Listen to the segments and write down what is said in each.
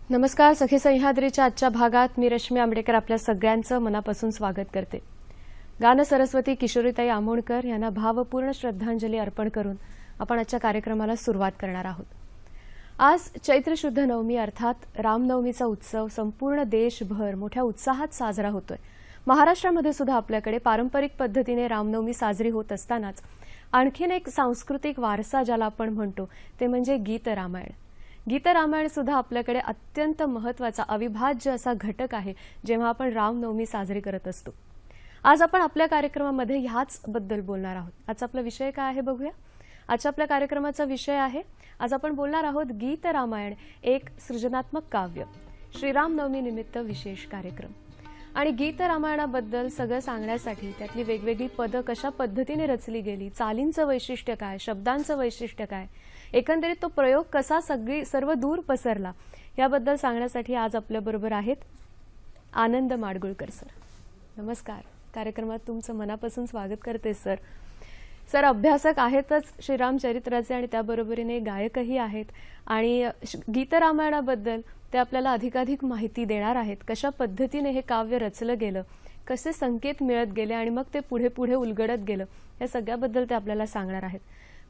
नमस्कार. सखी सह्याद्रीच्या आजच्या भागात मी रश्मी आंबेडकर आपल्या सगळ्यांचं मनापासून स्वागत करते. गान सरस्वती किशोरीताई आमोणकर यांना भावपूर्ण श्रद्धांजली अर्पण करून आपण आजच्या कार्यक्रमाला सुरुवात करणार आहोत. आज चैत्र शुद्ध नवमी अर्थात रामनवमीचा उत्सव संपूर्ण देशभर मोठ्या उत्साहात साजरा होतोय. महाराष्ट्रामध्ये सुद्धा आपल्याकडे पारंपरिक पद्धतीने रामनवमी साजरी होत असतानाच आणखीन एक सांस्कृतिक वारसा ज्याला आपण म्हणतो ते म्हणजे गीत रामायण. गीत रामायण सुद्धा आपल्याकडे अत्यंत महत्त्वाचा अविभाज्य असा घटक आहे जेव्हा आपण रामनवमी साजरी करत असतो. आज आपण आपल्या कार्यक्रमामध्ये ह्याच बद्दल बोलणार आहोत. आजचा आपला विषय काय आहे बघूया. आजच्या आपल्या कार्यक्रमाचा विषय आहे, आज आपण बोलणार आहोत गीत रामायण एक सृजनात्मक काव्य, श्रीरामनवमी निमित्त विशेष कार्यक्रम. आणि गीत रामायणाबद्दल सगळं सांगण्यासाठी त्यातली वेगवेगळी पदं कशा पद्धतीने रचली गेली, चालींचं वैशिष्ट्य काय, शब्दांचं वैशिष्ट्य काय, एकंदरीत तो प्रयोग कसा सर्व दूर पसरला, याबद्दल सांगण्यासाठी आज आपल्याबरोबर आहेत आनंद माडगुळकर सर. नमस्कार. कार्यक्रमात तुमचं मनापासून स्वागत करते सर. सर अभ्यासक आहेतच श्रीरामचरित्राचे आणि त्याबरोबरीने गायकही आहेत आणि गीत रामायणाबद्दल ते आपल्याला अधिकाधिक माहिती देणार आहेत. कशा पद्धतीने हे काव्य रचलं गेलं, कसे संकेत मिळत गेले आणि मग ते पुढे पुढे उलगडत गेलं, या सगळ्याबद्दल ते आपल्याला सांगणार आहेत.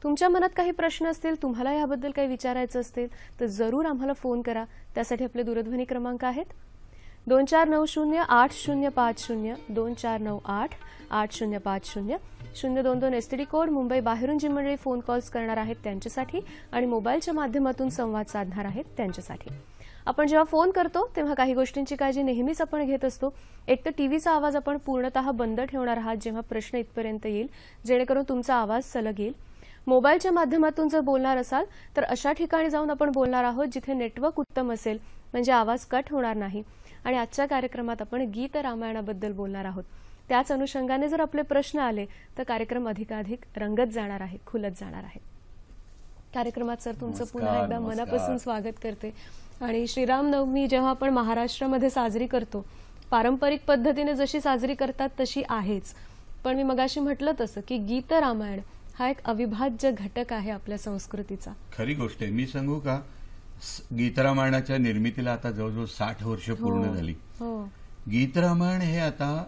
तुमच्या मनात काही प्रश्न असतील, तुम्हाला याबद्दल काही विचारायचं असतील तर जरूर आम्हाला फोन करा. त्यासाठी आपले दूरध्वनी क्रमांक आहेत 24908050, 24988050, 022 एसटीडी कोड. मुंबई बाहेरून जी मंडळी फोन कॉल्स करणार आहेत त्यांच्यासाठी आणि मोबाईलच्या माध्यमातून संवाद साधणार आहेत त्यांच्यासाठी. आपण जेव्हा फोन करतो तेव्हा काही गोष्टींची काळजी नेहमीच आपण घेत असतो. एक तर टीव्हीचा आवाज आपण पूर्णतः बंद ठेवणार आहात जेव्हा प्रश्न इथपर्यंत येईल, जेणेकरून तुमचा आवाज सलग येईल. मोबाईलच्या माध्यमातून जर बोलणार असाल तर अशा ठिकाणी जाऊन आपण बोलणार आहोत जिथे नेटवर्क उत्तम असेल, म्हणजे आवाज कट होणार नाही. आणि आजच्या कार्यक्रमात आपण गीत रामायणाबद्दल बोलणार आहोत. त्याच अनुषंगाने जर आपले प्रश्न आले तर कार्यक्रम अधिकाधिक रंगत जाणार आहे, खुलत जाणार आहे. कार्यक्रमात सर तुमचं पुन्हा एकदा मनापासून स्वागत करते. आणि श्रीराम नवमी जेव्हा आपण महाराष्ट्रामध्ये साजरी करतो, पारंपरिक पद्धतीने जशी साजरी करतात तशी आहेच, पण मी मगाशी म्हटलं तसं की गीत रामायण हा एक अविभाज्य घटक आहे आपल्या संस्कृतीचा. खरी गोष्ट आहे. मी सांगू का, गीत रामायणाच्या निर्मितीला आता जवळजवळ 60 वर्ष पूर्ण झाली. गीत रामायण हे आता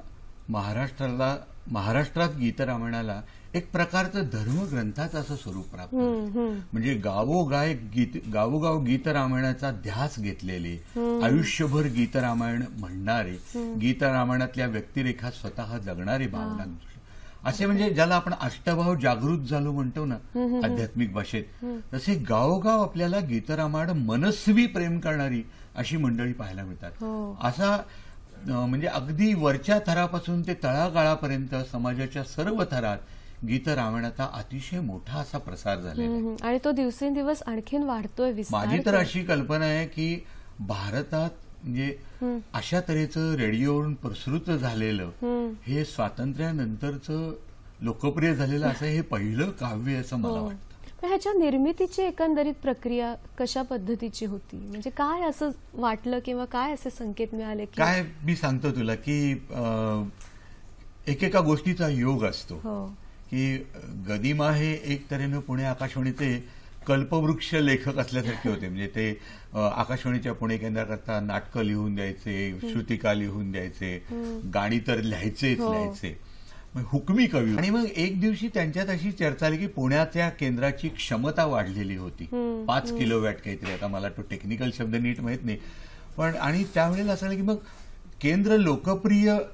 महाराष्ट्रात गीत रामायणाला एक प्रकारचं धर्मग्रंथाचं असं स्वरूप प्राप्त झालं. म्हणजे गावोगाव गीत रामायणाचा ध्यास घेतलेले, आयुष्यभर गीत रामायण म्हणणारे, गीत रामायणातल्या व्यक्तिरेखा स्वतः जगणारे भावना, असे म्हणजे ज्याला आपण अष्टभाव जागृत झालो म्हणतो ना आध्यात्मिक भाषेत, तसे गावोगाव आपल्याला गीत रामायण मनस्वी प्रेम करणारी अशी मंडळी पाहायला मिळतात. असा म्हणजे अगदी वरच्या थरापासून ते तळागाळापर्यंत समाजाच्या सर्व थरात गीत रामायणाचा अतिशय मोठा असा प्रसार झालेला आहे. आणि तो दिवसेंदिवस आणखीन वाढतोय. माझी तर अशी कल्पना आहे की भारतात म्हणजे अशा तऱ्हेचं रेडिओवरून प्रसृत झालेलं हे स्वातंत्र्यानंतरचं लोकप्रिय झालेलं असं हे पहिलं काव्य असं मला वाटतं. ह्याच्या निर्मितीची एकंदरीत प्रक्रिया कशा पद्धतीची होती, म्हणजे काय असं वाटलं किंवा काय असे संकेत मिळाले? काय मी सांगतो तुला की एकेका गोष्टीचा योग असतो की गदिमा हे एक तऱ्हेनं पुणे आकाशवाणीचे कल्पवृक्ष लेखक असल्यासारखे होते. म्हणजे ते आकाशवाणीच्या पुणे केंद्राकरता नाटकं लिहून द्यायचे, श्रुतिका लिहून द्यायचे, गाणी तर लिहायचे, हुकमी कवी. आणि मग एक दिवशी त्यांच्यात अशी चर्चा आली की पुण्याच्या केंद्राची क्षमता वाढलेली होती, 5 किलोवॅट काहीतरी, आता मला तो टेक्निकल शब्द नीट माहित नाही, पण आणि त्यावेळेला असं की मग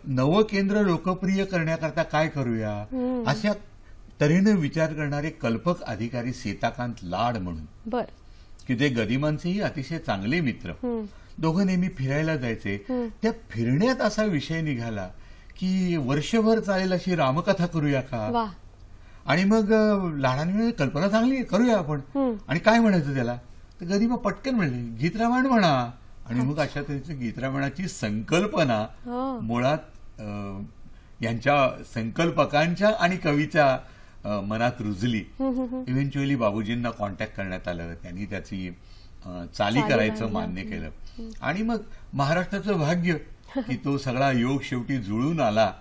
नवं केंद्र लोकप्रिय करण्याकरता काय करूया, अशा तऱ्हेनं विचार करणारे कल्पक अधिकारी सीताकांत लाड म्हणून, की ते गदिमांचेही अतिशय चांगले मित्र, दोघं नेहमी फिरायला जायचे. त्या फिरण्यात असा विषय निघाला की वर्षभर चालेल अशी रामकथा करूया का. आणि मग लाडाने कल्पना चांगली, करूया आपण. आणि काय म्हणायचं त्याला, तर गदिमा पटकन म्हणले गीत रामायण म्हणा. आणि मग अशा तऱ्हेची गीत रामायणाची संकल्पना मुळात यांच्या संकल्पकांच्या आणि कवीच्या मनात रुजली. इव्हेंच्युअली बाबूजींना कॉन्टॅक्ट करण्यात आलं, त्यांनी त्याची चाली करायचं मान्य केलं. आणि मग महाराष्ट्राचं भाग्य की तो सगळा योग शेवटी जुळून आला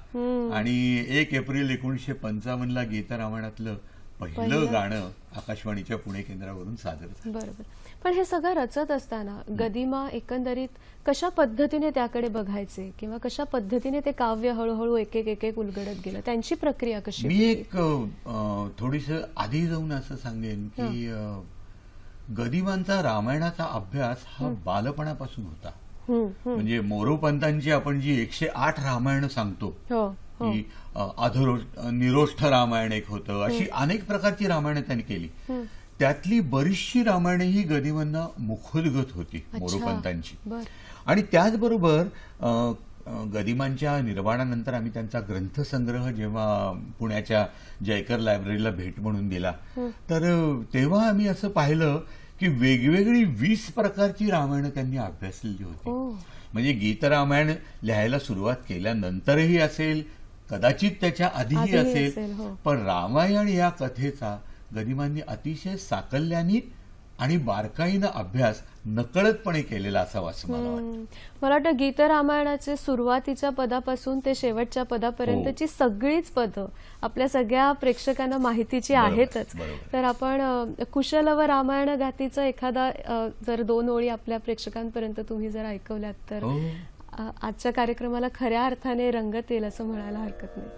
आणि 1 एप्रिल 1955 गीत रामायणातलं पहिलं गाणं आकाशवाणीच्या पुणे केंद्रावरून सादर झालं. बरोबर. पण हे सगळं रचत असताना गदिमा एकंदरीत कशा पद्धतीने त्याकडे बघायचे किंवा कशा पद्धतीने ते काव्य हळूहळू एक एक उलगडत गेलं, त्यांची प्रक्रिया कशी? मी एक थोडीसं आधी जाऊन असं सांगेन की गदिमांचा रामायणाचा अभ्यास हा बालपणापासून होता. म्हणजे मोरोपंतांची आपण जी 108 रामायण सांगतो, की निरोष्ठ रामायण एक होतं, अशी अनेक प्रकारची रामायण त्यांनी केली. त्यातली बरीचशी रामायणे ही गदिमांना मुखोद्गत होती मोरोपंतांची. आणि त्याचबरोबर गदिमांच्या निर्वाणानंतर आम्ही त्यांचा ग्रंथसंग्रह जेव्हा पुण्याच्या जयकर लायब्ररीला भेट म्हणून दिला, तर तेव्हा आम्ही असं पाहिलं की वेगवेगळी 20 प्रकारची रामायणं त्यांनी अभ्यासलेली होती. म्हणजे गीत रामायण लिहायला सुरुवात केल्यानंतरही असेल, कदाचित त्याच्या आधीही असेल, पण रामायण या कथेचा गदिमांनी अतिशय साकल्याने आणि बारकाईनं अभ्यास नकळतपणे केलेला असावा असं मला वाटतं. मला वाटतं गीत रामायणाचे सुरुवातीच्या पदापासून ते शेवटच्या पदापर्यंतची सगळीच पदं आपल्या सगळ्या प्रेक्षकांना माहितीची आहेतच. तर आपण कुशलव रामायण गातीचं एखादा जर 2 ओळी आपल्या प्रेक्षकांपर्यंत तुम्ही जर ऐकवल्यात तर आजच्या कार्यक्रमाला खऱ्या अर्थाने रंगत येईल असं म्हणायला हरकत नाही.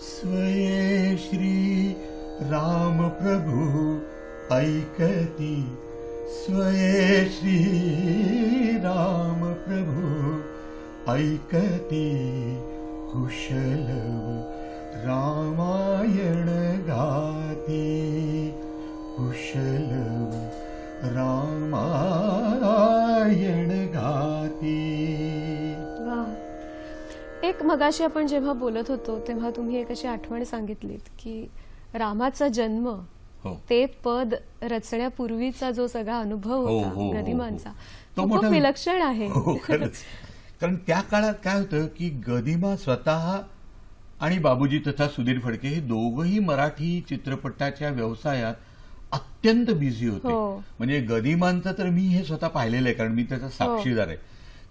स्वये श्री राम प्रभु ऐकती, स्वये श्री राम प्रभु ऐकती, कुशलव रामायण गाती, कुशलव रामायण गाती. एक मगाशी आपण जेव्हा बोलत होतो तेव्हा तुम्ही एक अशी आठवण सांगितलीत की रामाचा जन्म, हो ते पद रचण्यापूर्वीचा जो सगळा अनुभव हो, होता हो, हो, गदिमांचा, तो तो मोठा खूप विलक्षण आहे. हो खरंच. कारण त्या काळात काय होतं की गदिमा स्वतः आणि बाबूजी तथा सुधीर फडके हे दोघंही मराठी चित्रपटाच्या व्यवसायात अत्यंत बिझी होते. हो. म्हणजे गदिमांचं तर मी हे स्वतः पाहिलेलं आहे, कारण मी त्याचा साक्षीदार आहे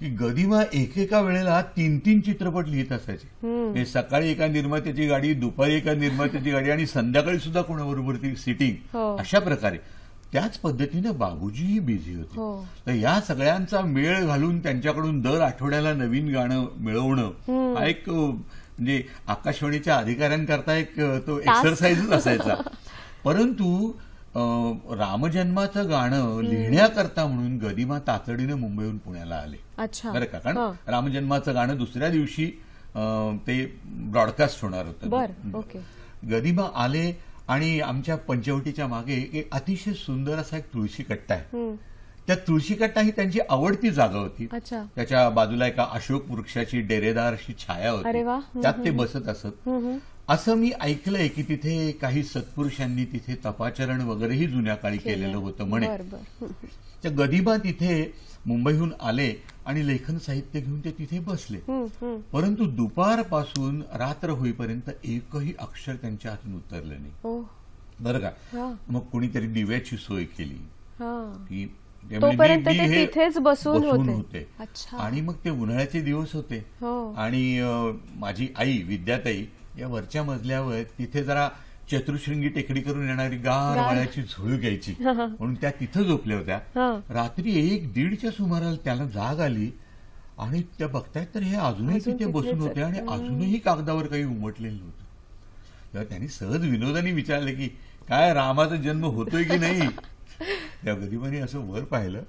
की गदिमा एकेका वेळेला 3-3 चित्रपट लिहित असायचे. म्हणजे सकाळी एका निर्मात्याची गाडी, दुपारी एका निर्मात्याची गाडी आणि संध्याकाळी सुद्धा कोणाबरोबर ती सिटिंग, हो. अशा प्रकारे. त्याच पद्धतीने बाबूजीही बिझी होते. हो. तर या सगळ्यांचा मेळ घालून त्यांच्याकडून दर आठवड्याला नवीन गाणं मिळवणं हा एक म्हणजे आकाशवाणीच्या अधिकाऱ्यांकरता एक तो एक्सरसाइजच असायचा. परंतु रामजन्माचं गाणं लिहिण्याकरता म्हणून गदिमा तातडीनं मुंबईहून पुण्याला आले. अच्छा. बरं का, कारण रामजन्माचं गाणं दुसऱ्या दिवशी ते ब्रॉडकास्ट होणार होतं. बर, ओके. गदिमा आले आणि आमच्या पंचवटीच्या मागे एक अतिशय सुंदर असा एक तुळशी कट्टा आहे. त्या तुळशी कट्टा ही त्यांची आवडती जागा होती. अच्छा. त्याच्या बाजूला एका अशोक वृक्षाची डेरेदार अशी छाया अरे वा. होती, त्यात ते बसत असत. असं मी ऐकलंय की तिथे काही सत्पुरुषांनी तिथे तपाचरण वगैरेही जुन्या काळी केलेलं होतं म्हणे. त्या गदिमा तिथे मुंबईहून आले आणि लेखन साहित्य घेऊन ते तिथे बसले. परंतु दुपारपासून रात्र होईपर्यंत एकही अक्षर त्यांच्या हातून उतरलं नाही. बरं का. मग कुणीतरी दिव्याची सोय केली की तोपर्यंत ते तिथेच बसून होते. आणि मग ते उन्हाळ्याचे दिवस होते आणि माझी आई विद्याताई या वरच्या मजल्यावर तिथे जरा चतुर्शृंगी टेकडी करून येणारी गार वाळ्याची झुळूक घ्यायची म्हणून त्या तिथं झोपल्या होत्या. रात्री 1-1:30च्या सुमाराला त्याला जाग आली आणि त्या बघतायत तर हे अजूनही तिथे बसून होते आणि अजूनही कागदावर काही उमटलेलं नव्हतं. तेव्हा त्यांनी सहज विनोदाने विचारले की काय रामाचा जन्म होतोय की नाही. त्या गदिमाने असं वर पाहिलं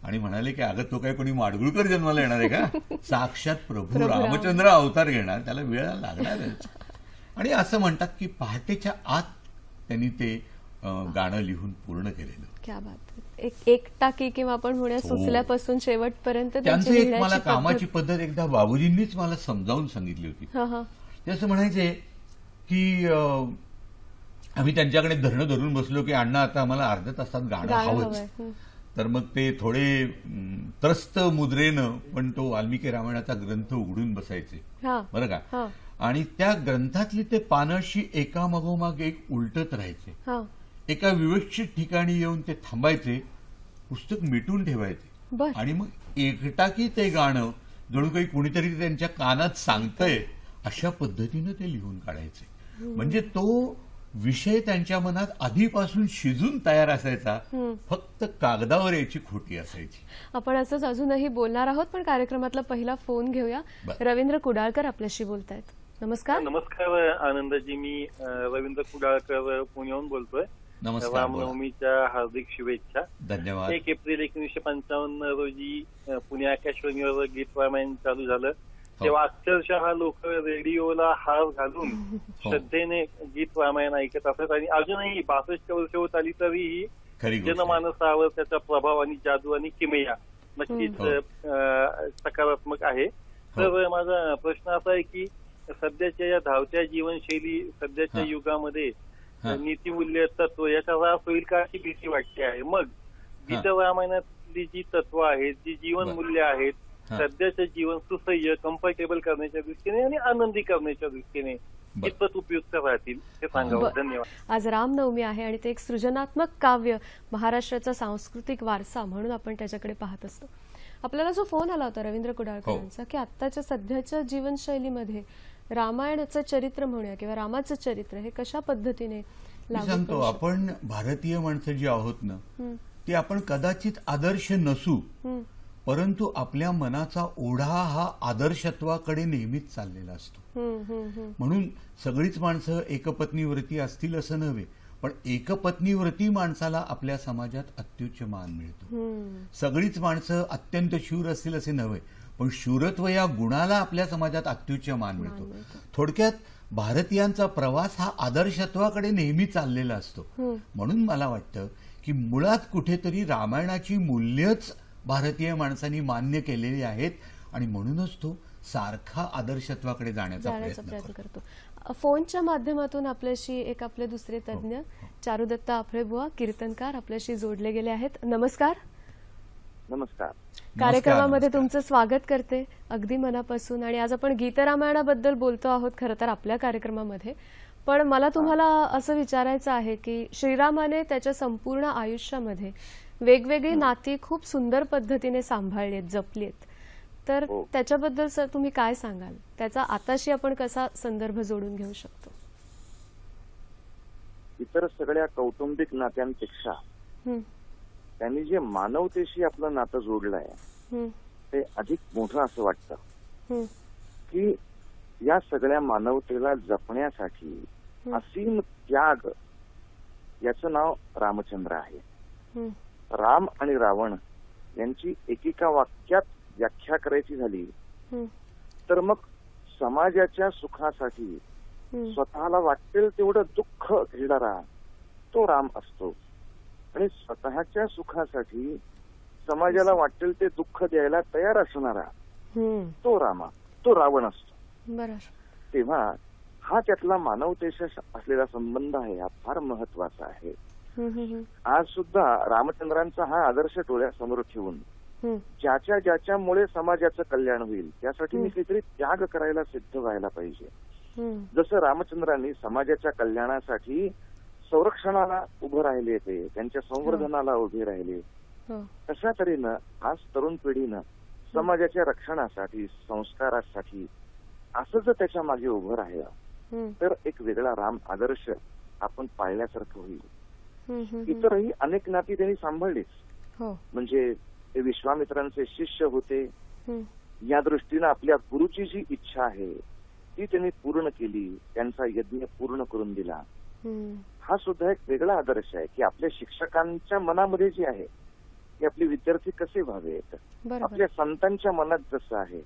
आणि म्हणाले की अगं तो काय कोणी माडगुळकर जन्माला येणार आहे का, साक्षात प्रभू रामचंद्र अवतार घेणार, त्याला वेळ लागणारच. आणि असं म्हणतात की पहाटेच्या आत त्यांनी ते गाणं लिहून पूर्ण केलेलं. क्या बात. एक टाकी किंवा आपण म्हणूया सुचल्यापासून शेवटपर्यंत त्यांचं एक मला कामाची पद्धत एकदा बाबूजींनीच मला समजावून सांगितली होती. ते असं म्हणायचे की आम्ही त्यांच्याकडे धरणं धरून बसलो की अण्णा आता आम्हाला अर्ध्या तासात गाणं हवंच. तर मग ते थोडे त्रस्त मुद्रेनं पण तो वाल्मिकी रामायणाचा ग्रंथ उघडून बसायचे. बरं का. आणि त्या ग्रंथातली ते पानाशी एकामागोमाग एक उलटत राहायचे. एका विवक्षित ठिकाणी येऊन ते थांबायचे, पुस्तक मिटून ठेवायचे आणि मग एकटाकी ते गाणं जणू काही कुणीतरी त्यांच्या कानात सांगतंय अशा पद्धतीनं ते लिहून काढायचे. म्हणजे तो विषय त्यांच्या मनात आधीपासून शिजून तयार असायचा, फक्त कागदावर याची खोटी असायची. आपण असंच अजूनही बोलणार आहोत, पण कार्यक्रमातला पहिला फोन घेऊया. रवींद्र कुडाळकर आपल्याशी बोलतायत. नमस्कार. नमस्कार आनंदजी, मी रवींद्र कुडाळकर पुण्याहून बोलतोय. रामनवमीच्या हार्दिक शुभेच्छा. धन्यवाद. 1 एप्रिल 1955 रोजी पुणे आकाशवाणीवर गीत रामायण चालू झालं, तेव्हा अक्षरशः लोक रेडिओला हार घालून श्रद्धेने गीत रामायण ऐकत असत आणि अजूनही 62 वर्ष होत आली तरीही जनमानसावर त्याचा प्रभाव आणि जादू आणि किमया नक्कीच सकारात्मक आहे. तर माझा प्रश्न असा आहे की सध्याच्या या धावत्या जीवनशैली, सध्याच्या युगामध्ये नीतिमूल्य तत्व याचा ऱ्हास होईल का अशी भीती वाटते आहे. मग गीत रामायणातली जी तत्व आहेत, जी जीवनमूल्य आहेत, सध्याचं जीवन सुसह्य, कम्फर्टेबल करण्याच्या दृष्टीने आणि आनंदी करण्याच्या दृष्टीने कितपत उपयुक्त राहतील हे सांगावं. धन्यवाद. आज रामनवमी आहे आणि ते एक सृजनात्मक काव्य, महाराष्ट्राचा सांस्कृतिक वारसा म्हणून आपण त्याच्याकडे पाहत असतो. आपल्याला जो फोन आला होता रवींद्र कुडाळकर यांचा की आत्ताच्या सध्याच्या जीवनशैलीमध्ये रामायणाचं चरित्र म्हणूया किंवा रामाचं चरित्र हे कशा पद्धतीने सांगतो. आपण भारतीय माणसं जी आहोत ना, ती आपण कदाचित आदर्श नसू, परंतु आपल्या मनाचा ओढा हा आदर्शत्वाकडे नेहमीच चाललेला असतो. म्हणून सगळीच माणसं एकपत्नीव्रती असतील असं नव्हे, पण एकपत्नीव्रती माणसाला आपल्या समाजात अत्युच्च मान मिळतो. सगळीच माणसं अत्यंत शूर असतील असे नव्हे, पण शूरत्व या गुणाला आपल्या समाजात अत्युच्च मान मिळतो. थोडक्यात भारतीयांचा प्रवास हा आदर्शत्वाकडे नेहमी चाललेला असतो. म्हणून मला वाटतं की मुळात कुठेतरी रामायणाची मूल्यच भारतीय माणसांनी मान्य केलेली आहेत आणि म्हणूनच तो सारखा आदर्शत्वाकडे जाण्याचा प्रयत्न करतो. फोनच्या माध्यमातून आपल्याशी एक आपले दुसरे तज्ञ चारुदत्त आपळेबुवा कीर्तनकार आपल्याशी जोडले गेले आहेत. नमस्कार. नमस्कार. कार्यक्रमामध्ये तुमचं स्वागत करते अगदी मनापासून. आणि आज आपण गीतरामायणाबद्दल बोलतो आहोत खरं तर आपल्या कार्यक्रमामध्ये. पण मला तुम्हाला असं विचारायचं आहे की श्रीरामाने त्याच्या संपूर्ण आयुष्यामध्ये वेगवेगळी नाती खूप सुंदर पद्धतीने सांभाळलीत, जपलीत. तर त्याच्याबद्दल सर तुम्ही काय सांगाल? त्याचा आताशी आपण कसा संदर्भ जोडून घेऊ शकतो? इतर सगळ्या कौटुंबिक नात्यांपेक्षा त्यांनी जे मानवतेशी आपलं नातं जोडलंय ते अधिक मोठं असं वाटतं की या सगळ्या मानवतेला जपण्यासाठी असीम त्याग याचं नाव रामचंद्र आहे. राम आणि रावण यांची एकेका वाक्यात व्याख्या करायची झाली तर मग समाजाच्या सुखासाठी स्वतःला वाटेल तेवढं दुःख घेणारा तो राम असतो आणि स्वतःच्या सुखासाठी समाजाला वाटेल ते दुःख द्यायला तयार असणारा तो रावण असतो. तेव्हा हा त्यातला मानवतेशी असलेला संबंध आहे, हा फार महत्वाचा आहे. आज सुद्धा रामचंद्रांचा हा आदर्श डोळ्यासमोर ठेवून ज्याच्यामुळे समाजाचं कल्याण होईल त्यासाठी मी काहीतरी त्याग करायला सिद्ध व्हायला पाहिजे. जसं रामचंद्रांनी समाजाच्या कल्याणासाठी संरक्षणाला उभं राहिले, ते त्यांच्या संवर्धनाला उभे राहिले, तशा तऱ्हेनं आज तरुण पिढीनं समाजाच्या रक्षणासाठी, संस्कारासाठी असं जर त्याच्या मागे उभं राहिलं तर एक वेगळा राम आदर्श आपण पाळल्यासारखं होईल. इतरही अनेक नाती त्यांनी सांभाळलीच. म्हणजे ते विश्वामित्रांचे शिष्य होते, या दृष्टीनं आपल्या गुरुची जी इच्छा आहे ती त्यांनी पूर्ण केली, त्यांचा यज्ञ पूर्ण करून दिला. हा सुद्धा एक वेगळा आदर्श आहे की आपल्या शिक्षकांच्या मनामध्ये जे आहे की आपले विद्यार्थी कसे व्हावेत, आपल्या संतांच्या मनात जसं आहे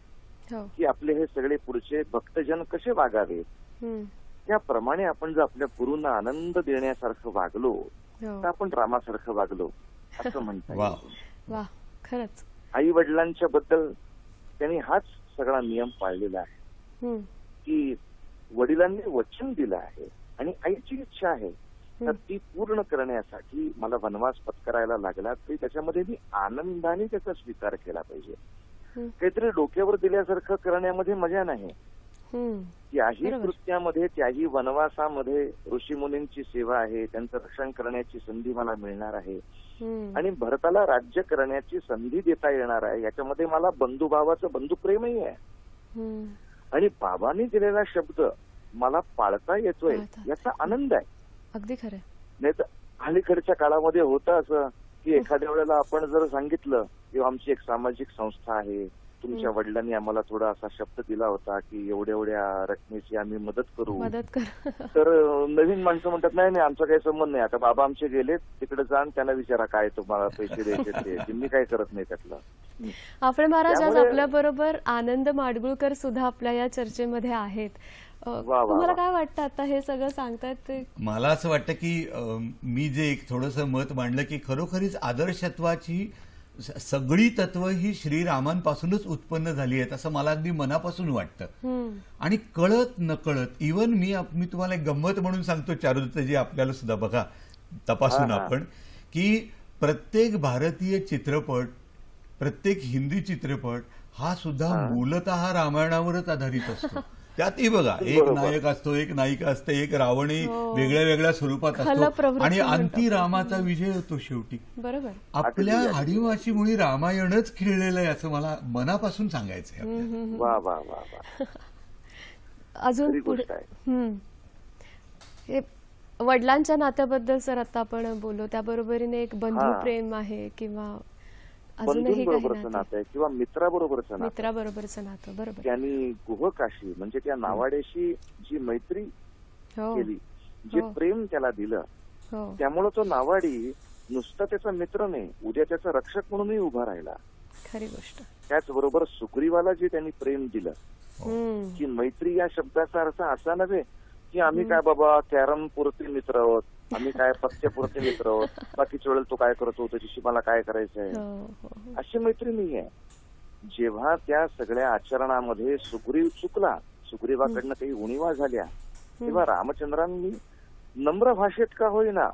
की आपले हे सगळे पुढचे भक्तजन कसे वागावेत, त्याप्रमाणे आपण जर आपल्या गुरूंना आनंद देण्यासारखं वागलो तर आपण रामासारखं वागलो असं म्हणता येईल. खरंच आई वडिलांच्या बद्दल त्यांनी हाच सगळा नियम पाळलेला आहे की वडिलांनी वचन दिलं आहे आणि आईची इच्छा आहे तर ती पूर्ण करण्यासाठी मला वनवास पत्करायला लागला तरी त्याच्यामध्ये मी आनंदाने त्याचा स्वीकार केला पाहिजे. काहीतरी डोक्यावर दिल्यासारखं करण्यामध्ये मजा नाही. त्याही कृत्यामध्ये, त्याही वनवासामध्ये ऋषीमुनींची सेवा आहे, त्यांचं रक्षण करण्याची संधी मला मिळणार आहे आणि भरताला राज्य करण्याची संधी देता येणार आहे. याच्यामध्ये मला बंधुभावाचं बंधुप्रेमही आहे आणि बाबांनी दिलेला शब्द मला पाळता येतोय याचा आनंद आहे. अगदी खरं. नाही तर अलीकडच्या काळामध्ये होतं असं की एखाद्या वेळेला आपण जर सांगितलं किंवा आमची एक सामाजिक संस्था आहे, तुमच्या वडिलांनी आम्हाला थोडा असा शब्द दिला होता की एवढ्या रकमेची आम्ही मदत करू, तर नवीन माणसं म्हणतात नाही नाही आमचा काही संबंध नाही, आता बाबा आमचे गेले तिकडे जाण त्यांना विचारा काय तुम्हाला पैसे द्यायचे ते, मी काय करत नाही त्यातलं. आपले महाराज आज आपल्या बरोबर आनंद माडगुळकर सुद्धा आपल्या या चर्चेमध्ये आहेत. तुम्हाला काय वाटतं आता हे सगळं सांगतायत ते? मला असं वाटतं की मी जे एक थोडंसं मत मांडलं की खरोखरीच आदर्शत्वाची सगळी तत्व ही श्रीरामांपासूनच उत्पन्न झाली आहेत असं मला अगदी मनापासून वाटतं. आणि कळत नकळत इव्हन मी तुम्हाला एक गंमत म्हणून सांगतो चारुदत्तजी, आपल्याला सुद्धा बघा तपासून आपण की प्रत्येक भारतीय चित्रपट, प्रत्येक हिंदी चित्रपट हा सुद्धा मूलतः रामायणावरच आधारित असतो. त्यातही बघा एक नायक असतो, एक नायिका असते, एक रावणी वेगळ्या वेगळ्या स्वरूपात असतो आणि अंती रामाचा विजय होतो शेवटी. बरोबर. आपल्या आदिवासीमुळे रामायणच खेळलेलं आहे असं मला मनापासून सांगायचंय. अजून पुढे वडिलांच्या नात्याबद्दल सर आता आपण बोललो, त्याबरोबरीने एक बंधू प्रेम आहे किंवा बंधूंबरोबरचं नातं आहे किंवा मित्राबरोबरचं नातं. बरोबर. त्यांनी गुहकाशी म्हणजे त्या नावाड्याशी जी मैत्री केली, जे प्रेम त्याला दिलं, त्यामुळे तो नावाडी नुसता त्याचा मित्र नाही, उद्या त्याचा रक्षक म्हणूनही उभा राहिला. खरी गोष्ट. त्याचबरोबर सुग्रीवाला जे त्यांनी प्रेम दिलं की मैत्री या शब्दाचा अर्थ असा नव्हे की आम्ही काय बाबा कॅरम पुरते मित्र आहोत, आम्ही काय पत्त्यापुरते मित्र आहोत, बाकीच्या वेळेला तो काय करतो त्याच्याशी मला काय करायचंय, अशी मैत्री नाही आहे. जेव्हा त्या सगळ्या आचरणामध्ये सुग्रीव चुकला, सुग्रीवाकडनं काही उणीवा झाल्या, तेव्हा रामचंद्रांनी नम्र भाषेत का होईना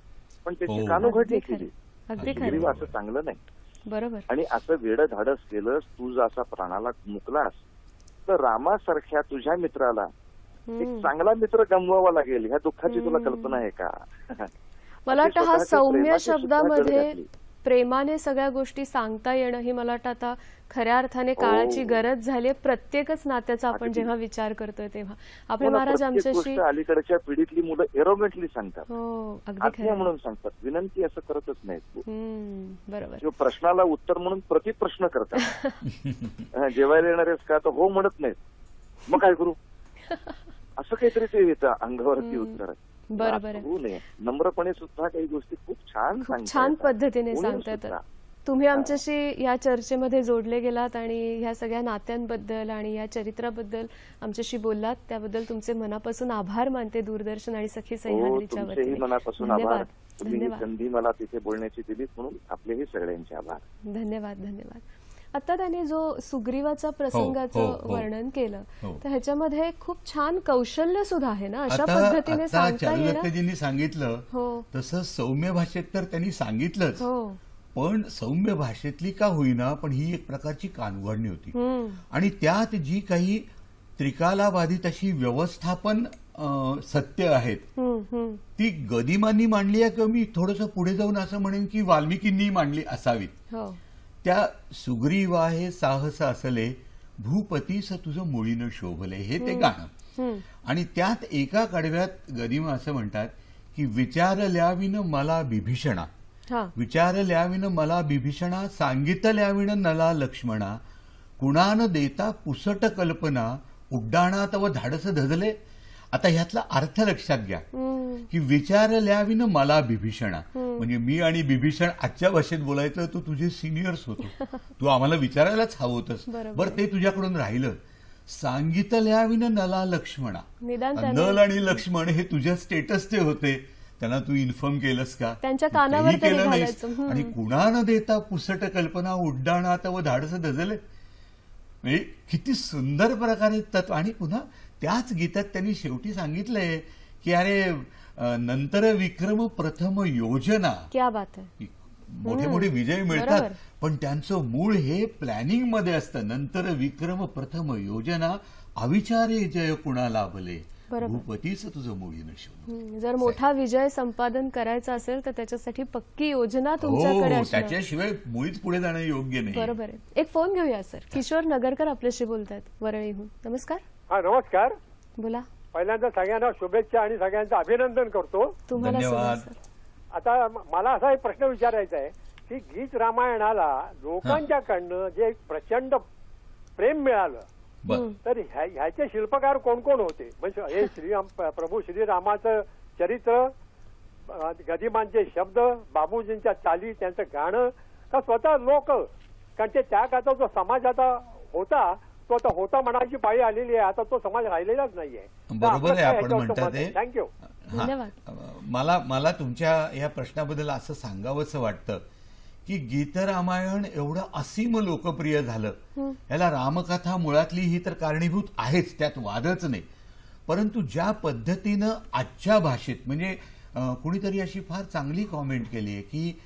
पण त्याची कानोघटी केली. सुग्रीव असं चांगलं नाही. बरोबर. आणि असं वेडं धाडस केलंस, तू असा प्राणाला मुकलास तर रामासारख्या तुझ्या मित्राला एक चांगला मित्र गमवावा लागेल. ह्या दुःखाची तुला कल्पना आहे का? मला वाटतं हा सौम्य शब्दामध्ये प्रेमाने सगळ्या गोष्टी सांगता येणं ही मला वाटतं आता खऱ्या अर्थाने काळाची गरज झाली. प्रत्येकच नात्याचा आपण जेव्हा विचार करतोय तेव्हा आपले महाराज आमच्याशी अलीकडच्या पिढीतली मुलं एरोगेंटली सांगतात. हो, अगदी खरं म्हणून सांगतात, विनंती असं करतच नाहीत. बरोबर. किंवा प्रश्नाला उत्तर म्हणून प्रतिप्रश्न करतात. जेवायला येणारेच का तर हो म्हणत नाहीत, मग काय करू असं काहीतरी ते येतं अंगावरती उत्तर. बरोबर. नम्रपणे सुद्धा काही गोष्टी खूप छान पद्धतीने सांगतात. तुम्ही आमच्याशी या चर्चेमध्ये जोडले गेलात आणि ह्या सगळ्या नात्यांबद्दल आणि या चरित्राबद्दल आमच्याशी बोललात, त्याबद्दल तुमचे मनापासून आभार मानते. दूरदर्शन आणि सखी सह्याद्रीच्या वतीने मनापासून आभार. तुम्ही संधी मला तिथे बोलण्याची दिली म्हणून आपलेही सगळ्यांचे आभार. धन्यवाद. धन्यवाद. आता त्याने जो सुग्रीवाचा प्रसंगाचं वर्णन केलं तर ह्याच्यामध्ये खूप छान कौशल्य सुद्धा आहे ना. अशा पद्धतीने चारुलताजींनी सांगितलं तसं सौम्य भाषेत तर त्यांनी सांगितलंच, पण सौम्य भाषेतली का होईना पण ही एक प्रकारची कानवडणी होती. आणि त्यात जी काही त्रिकालाबाधित अशी व्यवस्थापन सत्य आहेत ती गदिमांनी मांडली आहे किंवा मी थोडंसं पुढे जाऊन असं म्हणेन की वाल्मिकींनी मांडली असावीत. त्या सुग्रीवा हे साहस असले भूपतीस तुझं मुळीनं शोभले हे ते गाणं. आणि त्यात एका कडव्यात गदिमा असं म्हणतात की विचारल्याविन मला बिभीषणा, विचारल्याविन मला बिभीषणा, सांगितल्याविन नला लक्ष्मणा, कुणान देता पुसट कल्पना, उड्डाणात व धाडस धजले. आता ह्यातला अर्थ लक्षात घ्या की विचारल्याविन मला बिभीषणा म्हणजे मी आणि बिभीषण आजच्या भाषेत बोलायचं तू तुझे सिनियर्स होतो, तू आम्हाला विचारायलाच हवं होतंस, बरं ते तुझ्याकडून राहिलं. सांगितल्याविन नला लक्ष्मणा, नल आणि लक्ष्मण हे तुझ्या स्टेटसचे होते, त्यांना तू इन्फॉर्म केलंस का? त्यांच्या कानावर केलं नाहीस. आणि कुणा न देता पुसट कल्पना, उड्डाणात व धाडस धजले. म्हणजे किती सुंदर प्रकारे तत्व. आणि पुन्हा त्याच गीतात त्यांनी शेवटी सांगितलंय की अरे नंतर विक्रम प्रथम योजना. क्या बात आहे. मोठे मोठे विजय मिळतात पण त्यांचं मूळ हे प्लॅनिंग मध्ये असतं. नंतर विक्रम प्रथम योजना, अविचारे जय कुणा लाभले, भूपतीच तुझं मुळी नशो. जर मोठा विजय संपादन करायचा असेल तर त्याच्यासाठी पक्की योजना तुमच्याकडे असणं, त्याच्याशिवाय मुळीच पुढे जाणं योग्य नाही. बरोबर आहे. एक फोन घेऊया सर. किशोर नगरकर आपल्याशी बोलतायत वरळीहून. नमस्कार. हा नमस्कार. बोला. पहिल्यांदा सगळ्यांना शुभेच्छा आणि सगळ्यांचं अभिनंदन करतो. तुम्हाला. आता मला असा एक प्रश्न विचारायचा आहे की गीत रामायणाला लोकांच्याकडनं जे प्रचंड प्रेम मिळालं तर ह्याचे शिल्पकार कोण कोण होते? म्हणजे हे प्रभू श्रीरामाचं चरित्र, गदिमांचे शब्द, बाबूजींच्या चाली, त्यांचं गाणं, का स्वतः लोक? कारण ते त्या काळचा जो समाज आता होता तो आता होता म्हणायची पाळी आलेली आहे. आता तो समाज राहिलेलाच नाहीये. बरोबर आहे आपण म्हणतात ते. थँक्यू. मला तुमच्या या प्रश्नाबद्दल असं सांगावंसं वाटतं की गीतरामायण एवढं असीम लोकप्रिय झालं याला रामकथा मुळातली ही तर कारणीभूत आहेच, त्यात वादच नाही. परंतु ज्या पद्धतीनं आजच्या भाषेत म्हणजे कुणीतरी अशी फार चांगली कॉमेंट केली आहे की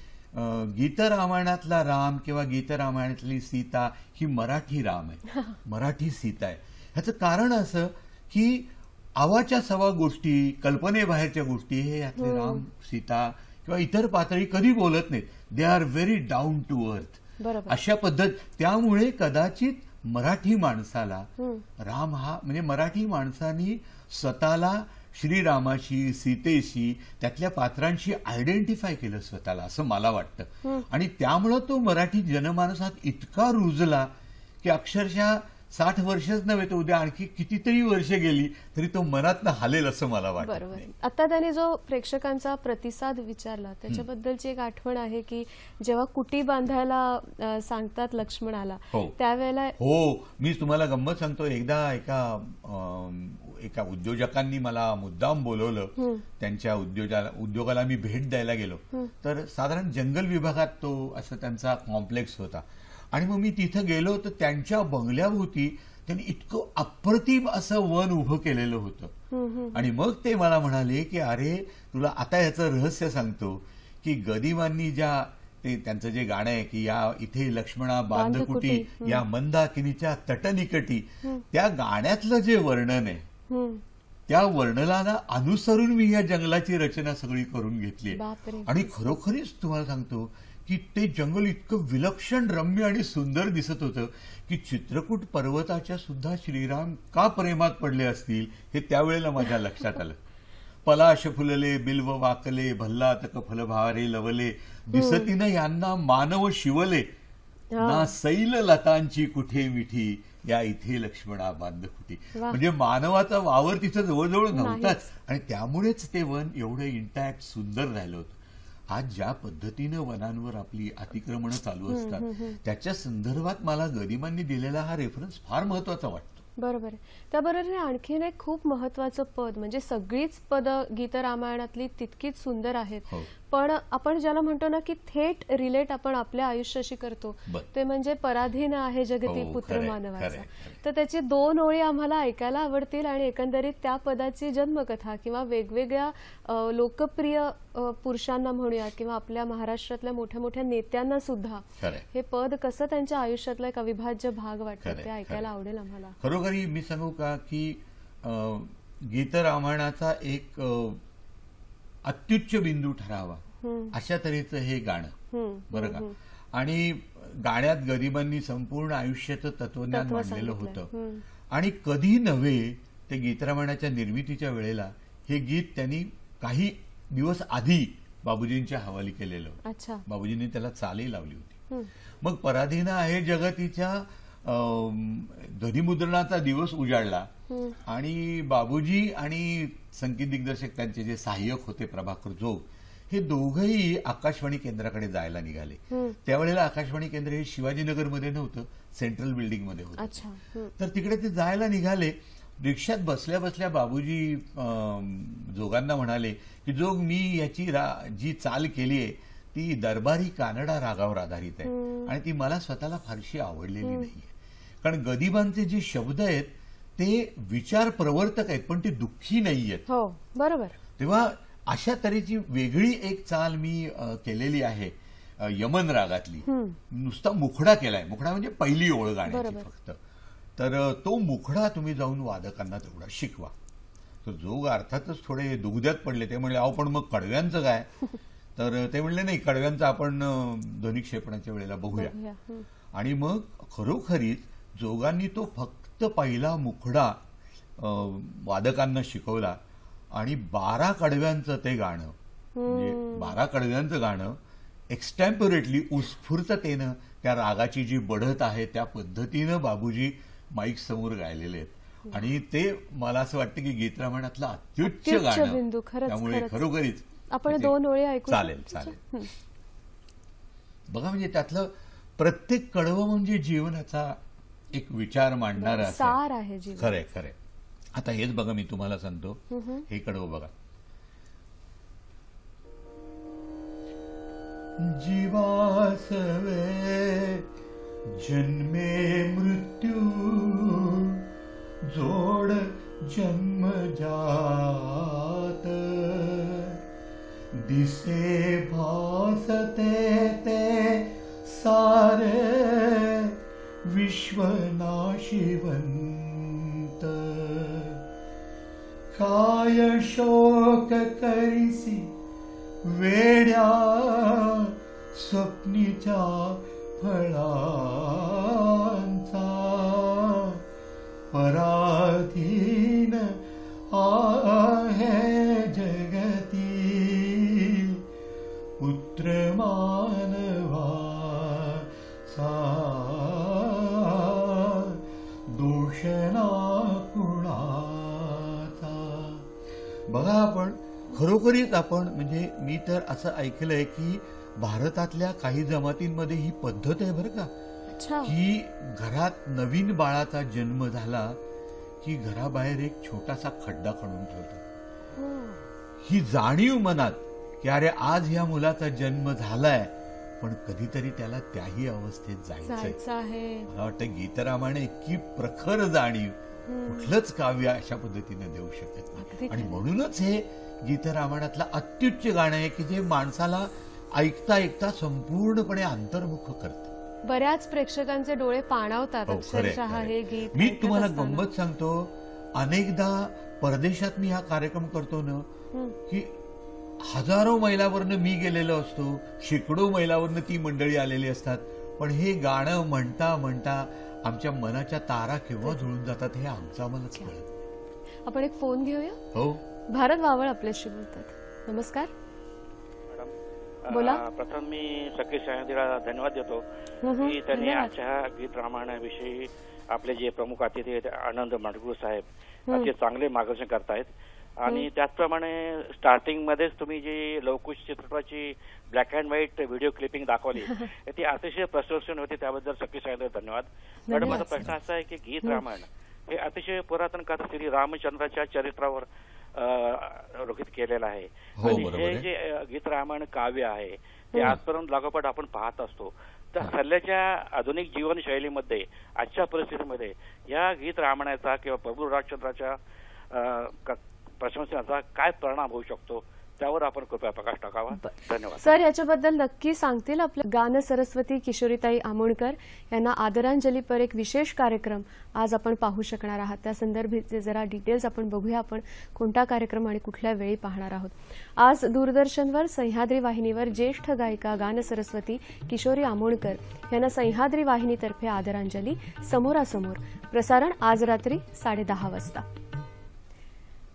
गीतरामायणातला राम किंवा गीतरामायणातली सीता ही मराठी राम आहे, मराठी सीता आहे. ह्याचं कारण असं की आवाच्या सवा गोष्टी, कल्पनेबाहेरच्या गोष्टी हे यातले राम सीता किंवा इतर पातळी कधी बोलत नाहीत. They are very down to earth अशा पद्धत. त्यामुळे कदाचित मराठी माणसाला राम हा म्हणजे मराठी माणसांनी स्वतःला श्रीरामाशी, सीतेशी, त्यातल्या पात्रांशी आयडेंटिफाय केलं स्वतःला असं मला वाटतं. आणि त्यामुळं तो मराठी जनमानसात इतका रुजला की अक्षरशः 60 वर्षच नव्हे तर उद्या आणखी कितीतरी वर्ष गेली तरी तो मनातनं हालेल असं मला वाटतं. बरोबर. आता त्याने जो प्रेक्षकांचा प्रतिसाद विचारला त्याच्याबद्दलची एक आठवण आहे की जेव्हा कुटी बांधायला सांगतात लक्ष्मणाला त्यावेळेला. हो, मी तुम्हाला गंमत सांगतो. एकदा एका उद्योजकांनी मला मुद्दाम बोलवलं. त्यांच्या उद्योगाला मी भेट द्यायला गेलो तर साधारण जंगल विभागात तो असं त्यांचा कॉम्प्लेक्स होता. आणि मग मी तिथं गेलो तर त्यांच्या बंगल्याभोवती त्यांनी इतकं अप्रतिम असं वन उभं केलेलं होतं. आणि मग ते मला म्हणाले की अरे तुला आता याचं रहस्य सांगतो की गदिमांनी ज्या ते त्यांचं जे गाणं आहे की या इथे लक्ष्मणा बांधकुटी या मंदाकिनीच्या तटनिकटी, त्या गाण्यातलं जे वर्णन आहे त्या वर्णनाला अनुसरून मी या जंगलाची रचना सगळी करून घेतली. आणि खरोखरीच तुम्हाला सांगतो की ते जंगल इतकं विलक्षण रम्य आणि सुंदर दिसत होतं की चित्रकूट पर्वताच्या सुद्धा श्रीराम का प्रेमात पडले असतील हे त्यावेळेला माझ्या लक्षात आलं. पलाश फुलले बिल्व वाकले भल्लातक फलभारे लवले, दिसतीनं यांना मानव शिवले, ना सैल लतांची कुठे मिठी या इथे लक्ष्मणा बांधकुटी. म्हणजे मानवाचा वावर तिथं जवळजवळ नव्हताच आणि त्यामुळेच ते वन एवढं इंटॅक्ट सुंदर राहिलं होतं. आज ज्या पद्धतीनं वनांवर आपली अतिक्रमणं चालू असतात त्याच्या संदर्भात मला गदिमांनी दिलेला हा रेफरन्स फार महत्वाचा वाटतो. बरोबर आहे. त्याबरोबर आणखीन एक खूप महत्वाचं पद, म्हणजे सगळीच पद गीत रामायणातली तितकीच सुंदर आहेत, पण आपण ज्याला म्हणतो ना की थेट रिलेट आपण आपल्या आयुष्याशी करतो, ते म्हणजे पराधीन आहे जगती पुत्र मानवाचा. तर त्याची 2 ओळी आम्हाला ऐकायला आवडतील आणि एकंदरीत त्या पदाची जन्मकथा किंवा वेगवेगळ्या लोकप्रिय पुरुषांना म्हणूया किंवा आपल्या महाराष्ट्रातल्या मोठ्या मोठ्या नेत्यांना सुद्धा हे पद कसं त्यांच्या आयुष्यातला एक अविभाज्य भाग वाटतं ते ऐकायला आवडेल आम्हाला. खरोखरी मी सांगू का की गीत रामायणाचा एक अत्युच्च बिंदू ठरावा अशा तऱ्हेचं हे गाणं बरं का. आणि गाण्यात गदिमांनी संपूर्ण आयुष्याचं तत्वज्ञान मांडलेलं होतं. आणि कधी नव्हे ते गीत रामायणाच्या निर्मितीच्या वेळेला हे गीत त्यांनी काही दिवस आधी बाबूजींच्या हवाली केलेलं. बाबूजींनी त्याला चालही लावली होती. मग पराधीन आहे जगतीच्या ध्वनिमुद्रणाचा दिवस उजाडला आणि बाबूजी आणि संगीत दिग्दर्शक त्यांचे जे सहाय्यक होते प्रभाकर जोग, हे दोघंही आकाशवाणी केंद्राकडे जायला निघाले. त्यावेळेला आकाशवाणी केंद्र हे शिवाजीनगरमध्ये नव्हतं, सेंट्रल बिल्डिंगमध्ये होतं. तर तिकडे ते जायला निघाले. रिक्षात बसल्या बसल्या बाबूजी जोगांना म्हणाले की जोग मी याची जी चाल केली आहे ती दरबारी कानडा रागावर आधारित आहे आणि ती मला स्वतःला फारशी आवडलेली नाहीये. कारण गदिमांचे जे शब्द आहेत ते विचार प्रवर्तक आहेत पण ते दुःखी नाहीयेत. हो बरोबर. तेव्हा अशा तऱ्हेची वेगळी एक चाल मी केलेली आहे यमन रागातली. नुसता मुखडा केलाय. मुखडा म्हणजे पहिली ओळ गाण्याची फक्त. तर तो मुखडा तुम्ही जाऊन वादकांना तेवढा शिकवा. तर जोग अर्थातच थोडे दुग्ध्यात पडले. ते म्हणले अहो पण मग कडव्यांचं काय. तर ते म्हणले नाही, कडव्यांचं आपण ध्वनिक्षेपणाच्या वेळेला बघूया. आणि मग खरोखरीच जोगांनी तो फक्त पहिला मुखडा वादकांना शिकवला आणि 12 कडव्यांचं ते गाणं, म्हणजे 12 कडव्यांचं गाणं एक्स्टॅम्पोरेटली उत्स्फूर्ततेनं त्या रागाची जी बढत आहे त्या पद्धतीनं बाबूजी माईक समोर गायलेले आहेत. आणि ते मला असं वाटतं की गीत रामायणातलं अत्युच्च गाणं. त्यामुळे खरोखरीच आपण 2 ओळी ऐकू. चालेल चालेल. बघा म्हणजे त्यातलं प्रत्येक कडवं म्हणजे जीवनाचा एक विचार मांडणारा सार आहे. खरंय खरंय. आता हेच बघा मी तुम्हाला सांगतो, हे कडवं बघा. जीवासवे जन्मे मृत्यू जोड जन्मजात दिसे भासते ते सारे विश्वनाशिवंत काय शोक करिसी वेड्या स्वप्नीच्या फळांचा पराधीन आहे जगती पुत्र मानवाचा दोषणा कुणाचा. बघा आपण खरोखरीच आपण म्हणजे मी तर असं ऐकलंय की भारतातल्या काही जमातींमध्ये ही पद्धत आहे बरं का, की घरात नवीन बाळाचा जन्म झाला की घराबाहेर एक छोटासा खड्डा खणून ठेवतात. ही जाणीव मनात की अरे आज ह्या मुलाचा जन्म झालाय पण कधीतरी त्याला त्याही अवस्थेत जायचं आहे. मला वाटतं गीत रामायण इतकी प्रखर जाणीव कुठलंच काव्य अशा पद्धतीने देऊ शकत नाही. आणि म्हणूनच हे गीतरामायणातलं अत्युच्च गाणं आहे की जे माणसाला ऐकता ऐकता संपूर्णपणे अंतर्मुख करतं. बऱ्याच प्रेक्षकांचे डोळे पाणावतात अक्षरशः हे गीत. मी तुम्हाला गंमत सांगतो, अनेकदा परदेशात मी हा कार्यक्रम करतो ना की हजारो मैलावरनं मी गेलेलो असतो, शेकडो मैलावरनं ती मंडळी आलेली असतात, पण हे गाणं म्हणता म्हणता आमच्या मनाच्या तारा केव्हा जुळून जातात हे आमचं आम्हालाच कळत. आपण एक फोन घेऊया. हो, भारत वावळ आपल्याशी बोलतात. नमस्कार, बोला. प्रथम मी सखी सह्याद्रीला धन्यवाद देतो की त्यांनी आजच्या गीत रामायणाविषयी आपले जे प्रमुख अतिथी आहेत आनंद माडगुळ साहेब असे चांगले मार्गदर्शन करतायत. आणि त्याचप्रमाणे स्टार्टिंग मध्येच तुम्ही जी लवकुश चित्रपटाची black and white video clipping दाखवली ती अतिशय प्रशंसनीय होती, त्याबद्दल सखी सह्याद्रीला धन्यवाद. मॅडम, माझा प्रश्न असा आहे की गीत रामायण हे अतिशय पुरातन कथा श्री रामचंद्राच्या चरित्रावर रोखित केलेलं आहे. आणि हे जे गीत रामायण काव्य आहे ते आजपर्यंत लागोपाठ आपण पाहत असतो. तर सध्याच्या आधुनिक जीवनशैलीमध्ये आजच्या परिस्थितीमध्ये या गीत रामायणाचा किंवा प्रभू रामचंद्राच्या प्रशंसनाचा काय परिणाम होऊ शकतो त्यावर आपण कृपया प्रकाश टाकावा. धन्यवाद. सर, याच्याबद्दल नक्की सांगतील आपल्या गान सरस्वती किशोरीताई आमोणकर यांना आदरांजलीपर एक विशेष कार्यक्रम आज आपण पाहू शकणार आहात. त्या संदर्भाचे जरा डिटेल्स आपण बघूया, आपण कोणता कार्यक्रम आणि कुठल्या वेळी पाहणार आहोत. आज दूरदर्शनवर सह्याद्री वाहिनीवर ज्येष्ठ गायिका गान सरस्वती किशोरी आमोणकर यांना सह्याद्री वाहिनीतर्फे आदरांजली समोरासमोर प्रसारण आज रात्री 10:30 वाजता.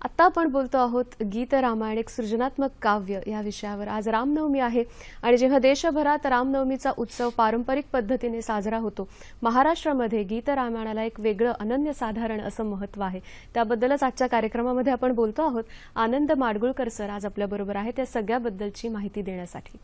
आता आपण बोलतो आहोत गीत रामायण एक सृजनात्मक काव्य या विषयावर. आज रामनवमी आहे आणि जेव्हा देशभरात रामनवमीचा उत्सव पारंपरिक पद्धतीने साजरा होतो, महाराष्ट्रामध्ये गीत रामायणाला एक वेगळं अनन्यसाधारण असं महत्त्व आहे. त्याबद्दलच आजच्या कार्यक्रमामध्ये आपण बोलतो आहोत. आनंद माडगुळकर सर आज आपल्याबरोबर आहेत त्या सगळ्याबद्दलची माहिती देण्यासाठी.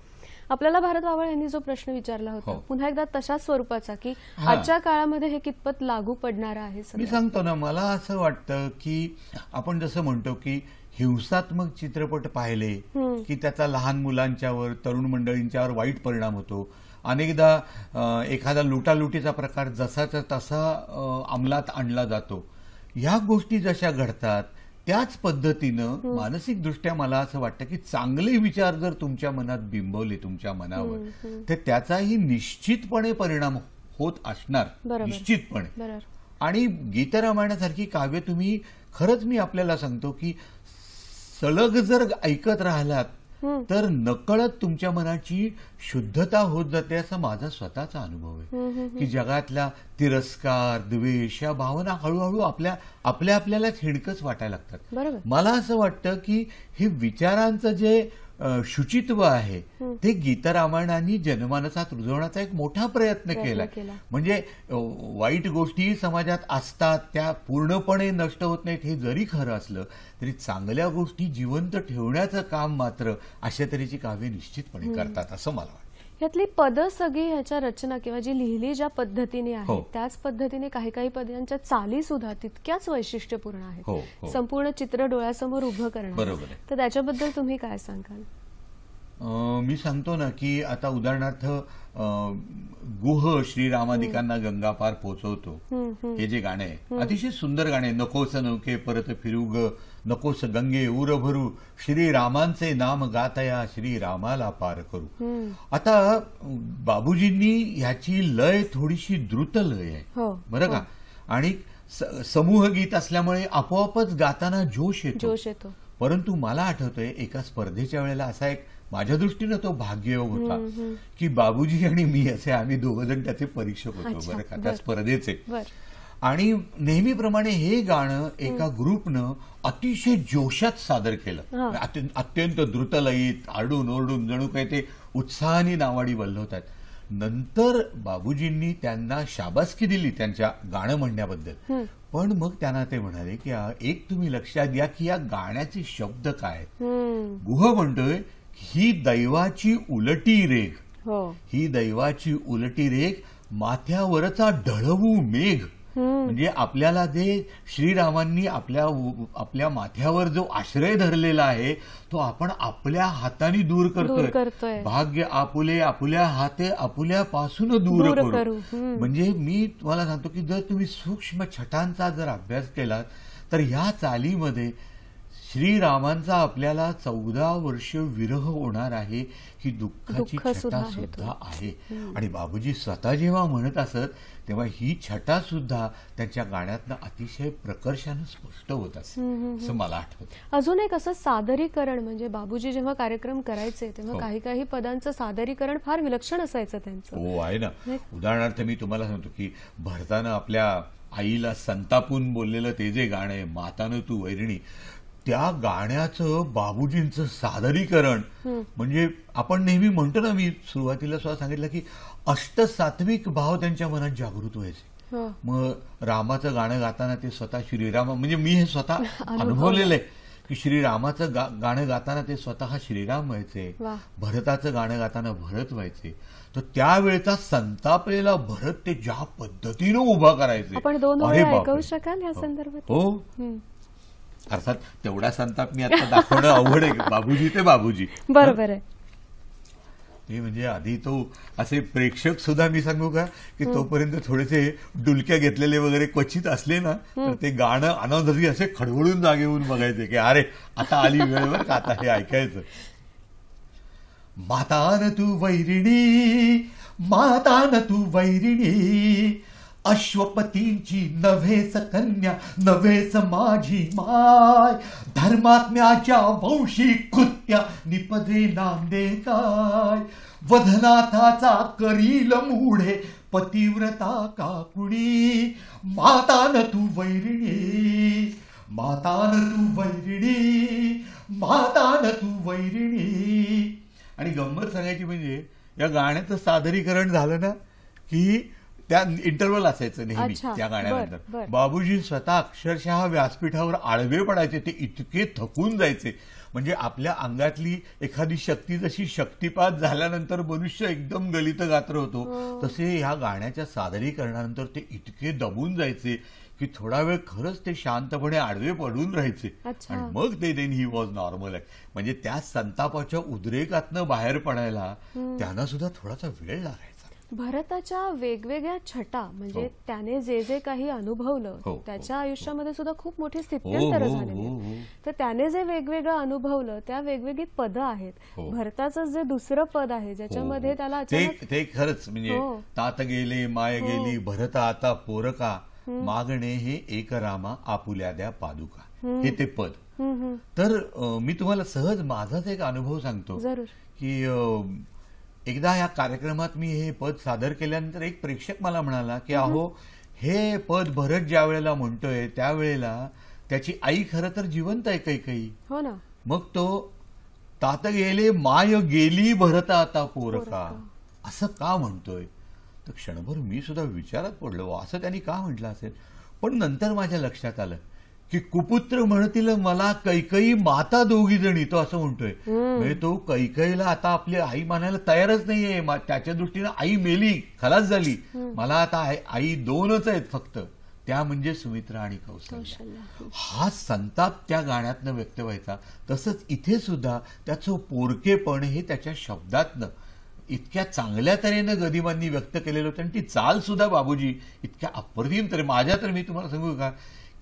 आपल्याला भारत वावळ यांनी जो प्रश्न विचारला होता पुन्हा एकदा तशाच स्वरूपाचा की आजच्या काळामध्ये हे कितपत लागू पडणार आहे. मी सांगतो ना, मला असं वाटतं की आपण जसं म्हणतो की हिंसात्मक चित्रपट पाहिले की त्याचा लहान मुलांच्यावर तरुण मंडळींच्यावर वाईट परिणाम होतो. अनेकदा एखादा लुटालुटीचा प्रकार जसाचा तसा अंमलात आणला जातो. ह्या गोष्टी जशा घडतात त्याच पद्धतीनं मानसिकदृष्ट्या मला असं वाटतं की चांगले विचार जर तुमच्या मनात बिंबवले तुमच्या मनावर तर त्याचाही निश्चितपणे परिणाम होत असणार, निश्चितपणे. आणि गीतरामायणासारखी काव्य तुम्ही खरंच मी आपल्याला सांगतो की सलग जर ऐकत राहिलात तर नकळत तुमच्या मनाची शुद्धता होत जाते, असा माझा स्वतःचा अनुभव आहे. की जगातला तिरस्कार, द्वेष या भावना हळूहळू आपल्यालाच हिणकच वाटायला लागतात. मला असं वाटतं की हे विचारांचं जे शुचित्व आहे ते गीतरामायणाने जनमानसात रुजवण्याचा एक मोठा प्रयत्न केला. म्हणजे वाईट गोष्टी समाजात असतात, त्या पूर्णपणे नष्ट होत नाहीत हे जरी खरं असलं तरी चांगल्या गोष्टी जिवंत ठेवण्याचं काम मात्र अशा तऱ्हेची काव्य निश्चितपणे करतात असं मला वाटतं. यातली पद सगळी ह्याच्या रचना किंवा जी लिहिली ज्या पद्धतीने आहे त्याच पद्धतीने काही पदांच्या चाली सुद्धा तितक्याच वैशिष्ट्यपूर्ण आहेत. संपूर्ण चित्र डोळ्यासमोर उभं करणं. बरोबर. तर त्याच्याबद्दल तुम्ही काय सांगाल? मी सांगतो ना की आता उदाहरणार्थ गुह श्रीरामादिकांना गंगा पार पोचवतो हे जे गाणे आहे अतिशय सुंदर गाणे. नकोस नौके परत फिरू ग, नकोस गंगे उर भरू, श्रीरामांचे नाम गातया श्रीरामाला पार करू. आता बाबूजींनी ह्याची लय थोडीशी द्रुत लय आहे बरं का, आणि समूह गीत असल्यामुळे आपोआपच गाताना जोश येतो. परंतु मला आठवतंय एका स्पर्धेच्या वेळेला असा एक माझ्या दृष्टीनं तो भाग्ययोग होता की बाबूजी आणि मी असे आम्ही दोघं जण त्याचे परीक्षक होतो बरं का त्या स्पर्धेचे. आणि नेहमीप्रमाणे हे गाणं एका ग्रुपनं अतिशय जोशात सादर केलं, अत्यंत द्रुतलयीत, आरडून ओरडून जणू काही ते उत्साहाने नावाडी वल्लवतात. नंतर बाबूजींनी त्यांना शाबासकी दिली त्यांच्या गाणं म्हणण्याबद्दल. पण मग त्यांना ते म्हणाले की एक तुम्ही लक्षात घ्या की या गाण्याचे शब्द काय. गुह म्हणतोय ही दैवाची उलटी रेघ, ही दैवाची उलटी रेघ, माथ्यावरचा ढळवू मेघ, म्हणजे आपल्याला जे श्रीरामांनी आपल्या माथ्यावर जो आश्रय धरलेला आहे तो आपण आपल्या हाताने दूर करतोय. भाग्य आपुले आपुल्या हाते आपुल्यापासून दूर करू. म्हणजे मी तुम्हाला सांगतो की जर तुम्ही सूक्ष्म छटांचा जर अभ्यास केलात तर ह्या चालीमध्ये श्रीरामांचा आपल्याला 14 वर्ष विरह होणार आहे ही दुःखाची छटा सुद्धा आहे. आणि बाबूजी स्वतः जेव्हा म्हणत असत तेव्हा ही छटा सुद्धा त्यांच्या गाण्यातनं अतिशय प्रकर्षानं स्पष्ट होत असं असं मला आठवतं. अजून एक असं सादरीकरण म्हणजे बाबूजी जेव्हा कार्यक्रम करायचे तेव्हा काही काही पदांचं सादरीकरण फार विलक्षण असायचं त्यांचं. हो आहे ना. उदाहरणार्थ मी तुम्हाला सांगतो की भरतानं आपल्या आईला संतापून बोललेलं ते जे गाणं आहे मातानं तू वैरिणी, त्या गाण्याचं बाबूजींचं सादरीकरण म्हणजे आपण नेहमी म्हणतो ना, मी सुरुवातीला सुद्धा सांगितलं की अष्टसात्विक भाव त्यांच्या मनात जागृत व्हायचे. मग रामाचं गाणं गाताना ते स्वतः श्रीराम म्हणजे मी हे स्वतः अनुभवलेलं आहे की श्रीरामाचं गाणं गाताना ते स्वतः श्रीराम व्हायचे, भरताचं गाणं गाताना भरत व्हायचे. तर त्यावेळेचा संतापलेला भरत ते ज्या पद्धतीनं उभा करायचे. आपण 2 ओळी ऐकू शकाल या संदर्भात? हो अर्थात तेवढा संताप मी आता दाखवणं अवघड आहे. बाबूजी ते बाबूजी बरोबर आहे. ते म्हणजे आधी तो असे प्रेक्षक सुद्धा मी सांगू का की तोपर्यंत थोडेसे डुलक्या घेतलेले वगैरे क्वचित असले ना तर ते गाणं अनावधानी असे खडबडून जागे होऊन बघायचे की अरे आता आली वेळेवर का आता हे ऐकायचं. मातान तू वैरिणी मातान तू वैरिणी अश्वपतींची नव्हेच कन्या नव्हेच माझी माय धर्मात्म्याच्या वंशी कृत्या निपदे नांदे काय वधनाथाचा करील मूढे पतिव्रता का कुणी मातान तू वैरिणी मातान तू वैरिणी मातान तू वैरिणी. आणि गंमत सांगायची म्हणजे या गाण्याचं सादरीकरण झालं ना की त्या इंटरव्हल असायचं नेहमी त्या गाण्यानंतर. बाबूजी स्वतः अक्षरशः व्यासपीठावर आडवे पडायचे. ते इतके थकून जायचे म्हणजे आपल्या अंगातली एखादी शक्ती जशी शक्तिपात झाल्यानंतर मनुष्य एकदम गलित गात्र होतो तसे ह्या गाण्याच्या सादरीकरणानंतर ते इतके दबून जायचे की थोडा वेळ खरंच ते शांतपणे आडवे पडून राहायचे आणि मग ते देन ही वॉज नॉर्मल. म्हणजे त्या संतापाच्या उद्रेकातनं बाहेर पडायला त्यांना सुद्धा थोडासा वेळ लागायचा. भरताच्या वेगवेगळ्या छटा म्हणजे त्याने जे जे काही अनुभवलं त्याच्या आयुष्यामध्ये सुद्धा खूप मोठी स्थित्यंतर झालेली. तर त्याने जे वेगवेगळं अनुभवलं त्या वेगवेगळी पदं आहेत. भरताचं जे दुसरं पद आहे ज्याच्यामध्ये त्याला ते खरंच म्हणजे तात गेले माय गेली भरत आता पोरका मागणे हे एक रामा आपुल्या द्या पादुका हे ते पद. तर मी तुम्हाला सहज माझाच एक अनुभव सांगतो की एकदा या कार्यक्रमात मी हे पद सादर केल्यानंतर एक प्रेक्षक मला म्हणाला की अहो हे पद भरत ज्या वेळेला म्हणतोय त्यावेळेला त्याची आई खरं तर जिवंत आहे कैकेयी. हो ना. मग तो तात गेले माय गेली भरत आता पोरका असं का म्हणतोय. तर क्षणभर मी सुद्धा विचारात पडलो असं त्यांनी का म्हटलं असेल. पण नंतर माझ्या लक्षात आलं की कुपुत्र म्हणतील मला कैकेयी माता दोघी जणी तो असं म्हणतोय. म्हणजे तो कैकेयीला आता आपली आई मानायला तयारच नाहीये. त्याच्या दृष्टीनं आई मेली खलास झाली. मला आता आई 2च आहेत फक्त त्या म्हणजे सुमित्रा आणि कौशल्या. हा संताप त्या गाण्यातनं व्यक्त व्हायचा. तसंच इथे सुद्धा त्याचं पोरकेपण हे त्याच्या शब्दातनं इतक्या चांगल्या तऱ्हेनं गदिमांनी व्यक्त केलेलं होतं. आणि ती चाल सुद्धा बाबूजी इतक्या अप्रतिम तरी माझ्या तर मी तुम्हाला सांगू का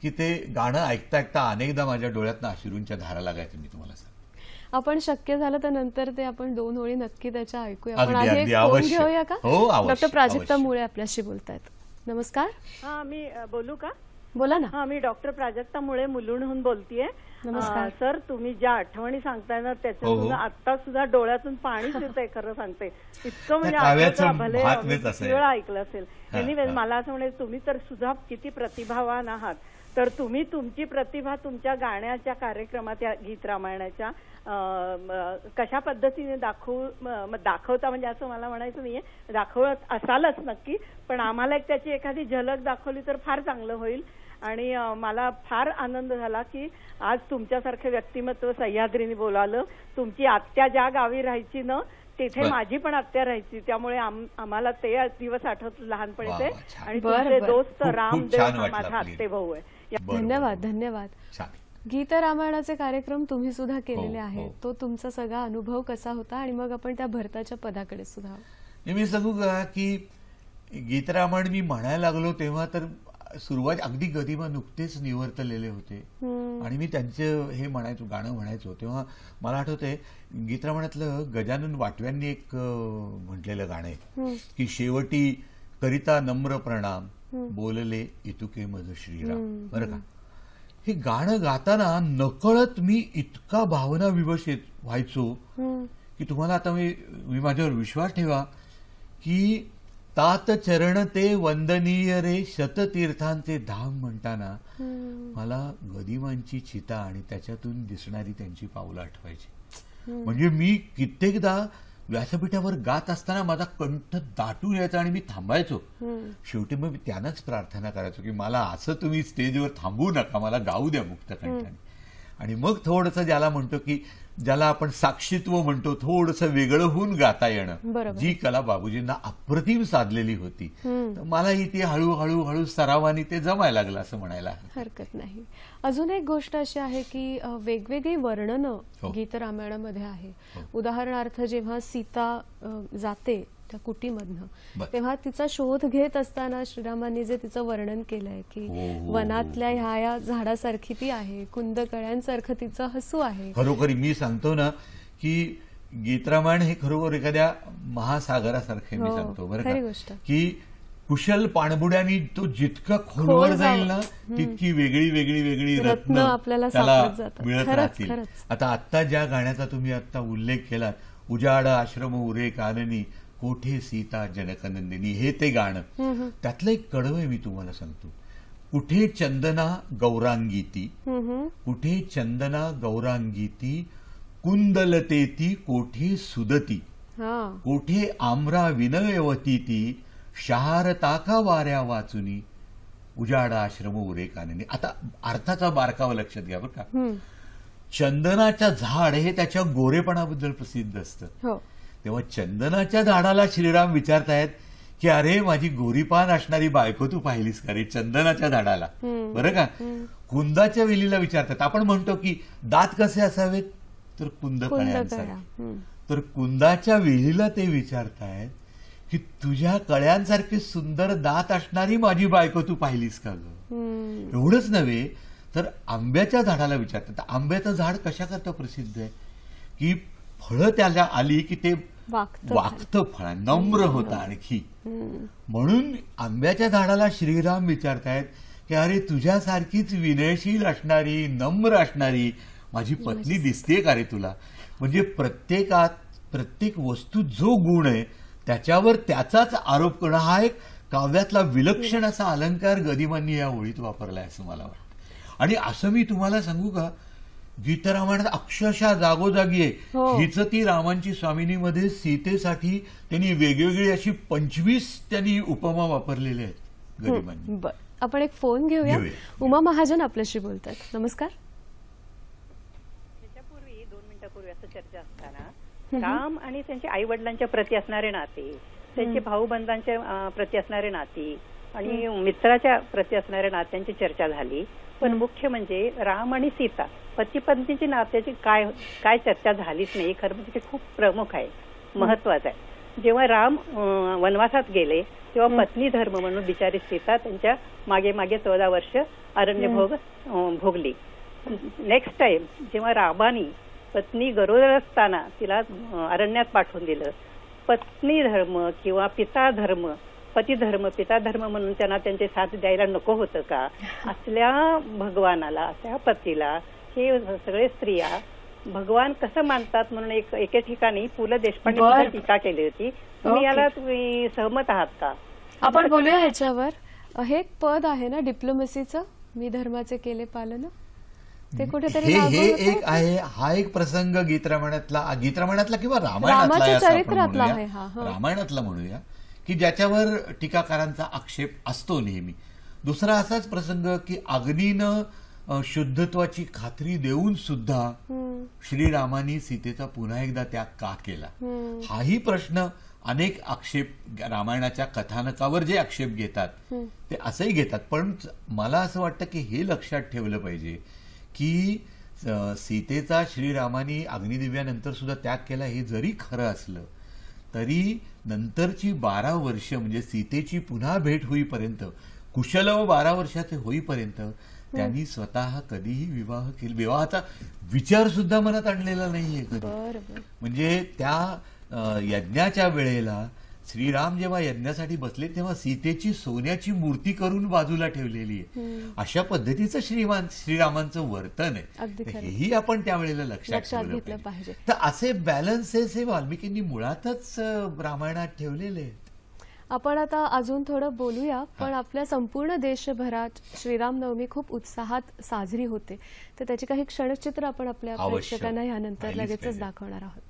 की ते गाणं ऐकता ऐकता अनेकदा माझ्या डोळ्यातनं अश्रूंच्या धारा लागायचं. मी तुम्हाला सांगतो आपण शक्य झालं तर नंतर ते आपण 2 ओळी नक्की त्याच्या ऐकूया. आपण घेऊया का? डॉक्टर प्राजक्ता मुळे आपल्याशी बोलतायत. नमस्कार. हा मी बोलू का? बोला ना. हा मी डॉक्टर प्राजक्ता मुळे मुलुंडहून बोलतेय. नमस्कार सर. तुम्ही ज्या आठवणी सांगताय ना त्याच्यातून आता सुद्धा डोळ्यातून पाणीच येतंय खरं सांगते. इतकं म्हणजे भले वेळा ऐकलं असेल. एनिवे मला असं म्हणायचं तुम्ही तर सुद्धा किती प्रतिभावान आहात. तर तुम्ही तुमची प्रतिभा तुमच्या गाण्याच्या कार्यक्रमात या गीत रामायणाच्या कशा पद्धतीने दाखवता म्हणजे असं मला म्हणायचं नाहीये. दाखवत असालच नक्की पण आम्हाला एक त्याची एखादी झलक दाखवली तर फार चांगलं होईल. आणि मला फार आनंद झाला की आज तुमच्यासारखं व्यक्तिमत्व सह्याद्रीने बोलावलं. तुमची आत्या ज्या गावी राहायची ना तिथे माझी पण आत्या राहायची, त्यामुळे आम्हाला ते दिवस आठवत लहानपणीचे. आणि तुमचे दोस्त रामदेव हा माझा आत्ते भाऊ आहे. धन्यवाद धन्यवाद. गीत रामायणाचे कार्यक्रम तुम्ही सुद्धा केलेले आहेत, तो तुमचा सगळा अनुभव कसा होता, आणि मग आपण त्या भरताच्या पदाकडे सुद्धा. मी सांगू का की गीत रामायण मी म्हणायला लागलो तेव्हा तर सुरुवात अगदी गदिमा नुकतेच निवर्तलेले होते आणि मी त्यांचं हे म्हणायचो, गाणं म्हणायचो. तेव्हा मला आठवतंय गीत रामायणातलं गजानन वाटव्यांनी एक म्हटलेलं गाणं आहे की शेवटी करिता नम्र प्रणाम बोलले इतुके मज श्रीराम. बरं का, हे गाणं गाताना नकळत मी इतका भावना विवशित व्हायचो की तुम्हाला आता मी माझ्यावर विश्वास ठेवा की तात चरण ते वंदनीय रे शततीर्थांचे धाम म्हणताना मला गदिमांची चिता आणि त्याच्यातून दिसणारी त्यांची पावलं आठवायची. म्हणजे मी कित्येकदा व्यासपीठावर गात असताना माझा कंठ दाटून यायचा आणि मी थांबायचो. शेवटी मग त्यांनाच प्रार्थना करायचो की मला असं तुम्ही स्टेजवर थांबवू नका, मला गाऊ द्या मुक्त कंठाने. आणि मग थोडंसं ज्याला म्हणतो की ज्याला आपण साक्षीत्व म्हणतो, थोडंसं वेगळं होऊन गाता येणं, जी कला बाबूजींना अप्रतिम साधलेली होती, मलाही ती हळूहळू हळू सरावानी ते जमायला लागलं असं म्हणायला हरकत नाही. अजून एक गोष्ट अशी आहे की वेगवेगळी वर्णनं गीत रामायणामध्ये आहे. उदाहरणार्थ जेव्हा सीता जाते त्या कुटीमधनं, तेव्हा तिचा शोध घेत असताना श्रीरामांनी जे तिचं वर्णन केलंय की वनातल्या ह्या झाडासारखी ती आहे, कुंद कळ्यांसारखं तिचं हसू आहे. खरोखर मी सांगतो ना की गीत रामायण हे खरोखर एखाद्या महासागरासारखे मी सांगतो बरं का, की कुशल पाणबुड्यांनी तो जितका खोलवर जाईल ना तितकी वेगळी वेगळी वेगळी रत्न आपल्याला मिळत राहतील. आता ज्या गाण्याचा तुम्ही आता उल्लेख केलात, उजाड आश्रम उरे काननी कोठे सीता जनकनंदिनी, हे ते गाणं, त्यातलं एक कडवं आहे मी तुम्हाला सांगतो. कुठे चंदना गौरांगीती, कुठे चंदना गौरांगीती कुंदलतेती कोठे सुदती, कोठे आम्रा विनयवती ती शहार ताका वाऱ्या वाचुनी उजाड आश्रम उरे काननी. आता अर्थाचा बारकावा लक्षात घ्या बरं का. चंदनाच्या झाड हे त्याच्या गोरेपणाबद्दल प्रसिद्ध असतं. तेव्हा चंदनाच्या झाडाला श्रीराम विचारतायत की अरे माझी गोरीपान असणारी बायको तू पाहिलीस का रे, चंदनाच्या झाडाला. बरं का, कुंदाच्या वेलीला विचारतात. आपण म्हणतो की दात कसे असावेत, तर कुंद कळ्यांसारखे. तर कुंदाच्या वेलीला ते विचारतायत की तुझ्या कळ्यांसारखे सुंदर दात असणारी माझी बायको तू पाहिलीस का ग. एवढंच नव्हे तर आंब्याच्या झाडाला विचारतात. आंब्याचं झाड कशा करता प्रसिद्ध आहे की फळं त्याला आली की ते वागतं फळा, नम्र होता आणखी. म्हणून आंब्याच्या झाडाला श्रीराम विचारतायत की अरे तुझ्यासारखीच विनयशील असणारी, नम्र असणारी माझी पत्नी दिसतेय का रे तुला. म्हणजे प्रत्येक वस्तू जो गुण आहे त्याच्यावर त्याचाच आरोप करणं हा एक काव्यातला विलक्षण असा अलंकार गदिमांनी या ओळीत वापरलाय असं मला वाटतं. आणि असं मी तुम्हाला सांगू का, गीत रामायणात अक्षरशः जागोजागी आहे. हिचं ती रामांची स्वामिनीमध्ये सीतेसाठी त्यांनी वेगवेगळी अशी 25 त्यांनी उपमा वापरलेल्या आहेत गदिमांनी. आपण एक फोन घेऊया. उमा महाजन आपल्याशी बोलतात. नमस्कार. त्याच्यापूर्वी 2 मिनिटापूर्वी असं चर्चा असताना राम आणि त्यांच्या आई वडिलांच्या प्रती असणारे नाते, त्यांचे भाऊबंधांच्या प्रती असणारे नाती आणि मित्राच्या प्रती असणाऱ्या नात्यांची चर्चा झाली. पण मुख्य म्हणजे राम आणि सीता पती पत्नीची नात्याची काय चर्चा झालीच नाही. खरं म्हणजे ते खूप प्रमुख आहे, महत्वाचं आहे. जेव्हा राम वनवासात गेले तेव्हा पत्नी धर्म म्हणून बिचारी सीता त्यांच्या मागे मागे 14 वर्ष अरण्य भोगली. नेक्स्ट टाइम जेव्हा रामानी पत्नी गरोदर असताना तिला अरण्यात पाठवून दिलं, पत्नी धर्म किंवा पिता धर्म, पती धर्म पिता धर्म म्हणून त्यांना त्यांचे साथ द्यायला नको होतं का. असल्या भगवानाला, असल्या पतीला हे सगळे स्त्रिया भगवान कसं मानतात म्हणून एके ठिकाणी पु ल देशपांडे टीका केली होती. तुम्ही याला सहमत आहात का. आपण बोलूया ह्याच्यावर. हे एक पद आहे ना डिप्लोमसीचं, मी धर्माचे केले पालन, ते कुठेतरी हे एक आहे. हा एक प्रसंग गीत रामायणातला किंवा रामायणातला रामायणातला म्हणूया की ज्याच्यावर टीकाकारांचा आक्षेप असतो नेहमी. दुसरा असाच प्रसंग की अग्नीनं शुद्धत्वाची खात्री देऊन सुद्धा श्रीरामानी सीतेचा पुन्हा एकदा त्याग का केला, हाही प्रश्न अनेक आक्षेप रामायणाच्या कथानकावर जे आक्षेप घेतात ते असंही घेतात. पण मला असं वाटतं की हे लक्षात ठेवलं पाहिजे की सीतेचा श्रीरामानी अग्निदिव्यानंतर सुद्धा त्याग केला हे जरी खरं असलं तरी नंतरची 12 वर्ष म्हणजे सीतेची पुन्हा भेट होईपर्यंत, कुशल व 12 वर्षाचे होईपर्यंत त्यांनी स्वतः कधीही विवाहाचा विचार सुद्धा मनात आणलेला नाहीये कधी. म्हणजे त्या यज्ञाच्या वेळेला श्रीराम जेव्हा यज्ञासाठी बसले तेव्हा सीतेची सोन्याची मूर्ती करून बाजूला ठेवलेली आहे. अशा पद्धतीचं श्रीरामांचं वर्तन आहे, हेही आपण त्यावेळेला लक्षात घेतलं पाहिजे. तर असे बॅलन्सेस हे वाल्मिकींनी मुळातच रामायणात ठेवलेले आहेत. आपण आता अजून थोडं बोलूया, पण आपल्या संपूर्ण देशभरात श्रीरामनवमी खूप उत्साहात साजरी होते, तर त्याची काही क्षणचित्र आपण आपल्या प्रेक्षकांना यानंतर लगेचच दाखवणार आहोत.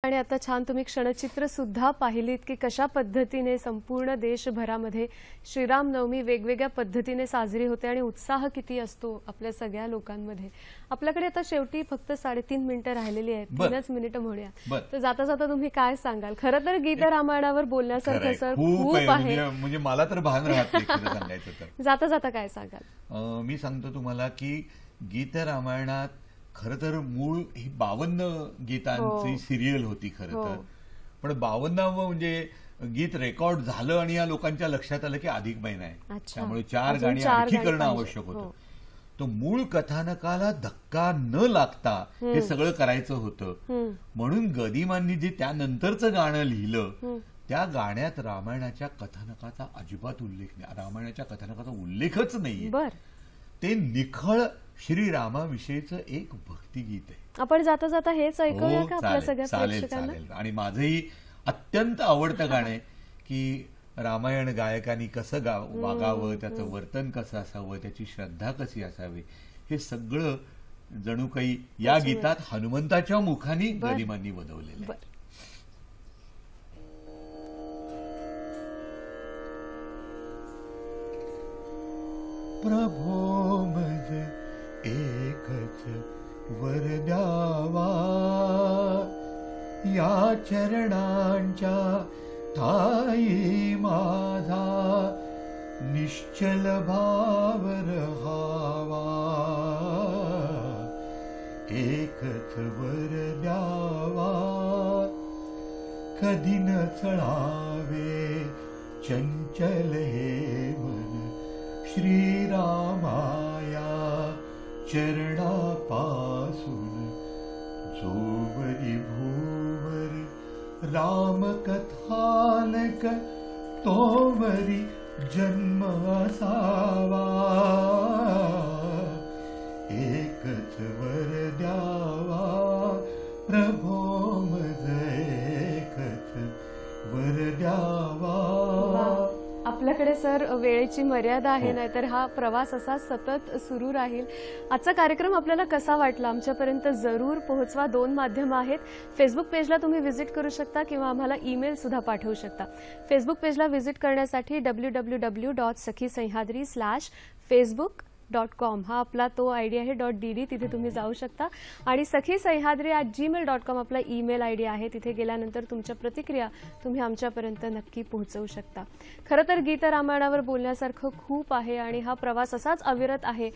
आणि आता छान तुम्ही क्षणचित्र सुद्धा पाहिलीत की कशा पद्धतीने संपूर्ण देशभरामध्ये श्रीरामनवमी वेगवेगळ्या पद्धतीने साजरी होते आणि उत्साह किती असतो आपल्या सगळ्या लोकांमध्ये. आपल्याकडे आता शेवटी फक्त 3.5 मिनिटं राहिलेली आहेत, 3च मिनिटं म्हणूया. तर जाता जाता तुम्ही काय सांगाल? खरं तर गीत रामायणावर बोलण्यासारखं सर खूप आहे, म्हणजे मला तर भान राहत नाही सांगायचं तर. जाता जाता काय सांगाल? मी सांगतो तुम्हाला की गीत रामायणात खरं तर मूळ ही 52 गीतांची सिरियल होती खरं तर, पण 52वं म्हणजे गीत रेकॉर्ड झालं आणि या लोकांच्या लक्षात आलं की अधिक महिना आहे, त्यामुळे 4 गाणी आणखी करणं आवश्यक होतं. तो मूळ कथानकाला धक्का न लागता हे सगळं करायचं होतं, म्हणून गदिमांनी जे त्यानंतरचं गाणं लिहिलं त्या गाण्यात रामायणाच्या कथानकाचा अजिबात उल्लेख नाही, रामायणाच्या कथानकाचा उल्लेखच नाहीये. ते निखळ श्रीरामाविषयीचं एक भक्तिगीत आहे. आपण जाता जाता हेच ऐकूया का आपल्या सगळ्या प्रेक्षकांना? चालेल. आणि माझंही अत्यंत आवडतं गाणं आहे की रामायण गायकांनी कसं वागावं, त्याचं वर्तन कसं असावं, त्याची श्रद्धा कशी असावी, हे सगळं जणू काही या गीतात हनुमंताच्या मुखाने गदिमांनी वदवलेलं आहे. प्रभो मज एकच वर द्यावा, या चरणांच्या ठाई माझा निश्चल भाव रहावा. एकच वर द्यावा, कधी न चळावे चंचल हे मन, श्रीरामाया चरणापासून जोवरी भूवर रामकथानक तोवरी जन्म असावा. एकच वर द्यावा, प्रभो मज एकच वर द्यावा. आपल्याकडे सर वेळेची मर्यादा आहे, नाहीतर हा प्रवास असा सतत सुरू राहील. आजचा कार्यक्रम आपल्याला कसा वाटला आमच्यापर्यंत जरूर पोहोचवा. 2 माध्यम आहेत. फेसबुक पेजला तुम्ही व्हिजिट करू शकता किंवा आम्हाला ईमेल सुद्धा पाठवू शकता. फेसबुक पेजला व्हिजिट करण्यासाठी www.sakhisayhadri/facebook .com हा आपला तो आयडी आहे .dd, तिथे तुम्ही जाऊ शकता. आणि sakhisayhadri@gmail.com आपला ईमेल आयडी आहे. तिथे गेल्यानंतर तुमच्या प्रतिक्रिया तुम्ही आमच्यापर्यंत नक्की पोहोचवू शकता. खरं तर गीत रामायणावर बोलण्यासारखं खूप आहे आणि हा प्रवास असाच अविरत आहे.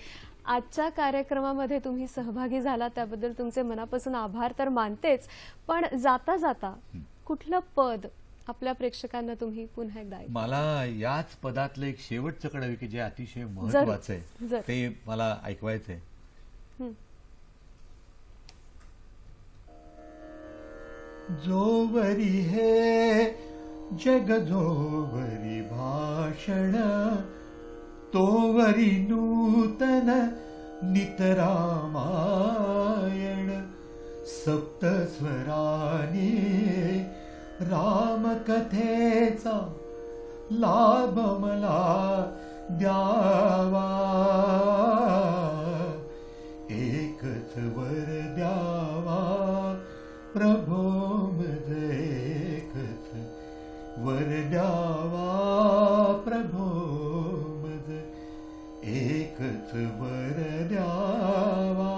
आजच्या कार्यक्रमामध्ये तुम्ही सहभागी झाला त्याबद्दल तुमचे मनापासून आभार तर मानतेच, पण जाता जाता कुठलं पद आपल्या प्रेक्षकांना तुम्ही पुन्हा एकदा मला याच पदातलं एक शेवटचं कडवे की जे अतिशय महत्वाचं आहे ते मला ऐकवायचंय. जोवरी हे जग जोवरी भाषण तोवरी नूतन नितरामायण सप्तस्वराने रामकथेचा लाभ मला द्यावा एकच वर द्यावा प्रभो मज एकच वर द्यावा प्रभो मज एकच वर द्यावा.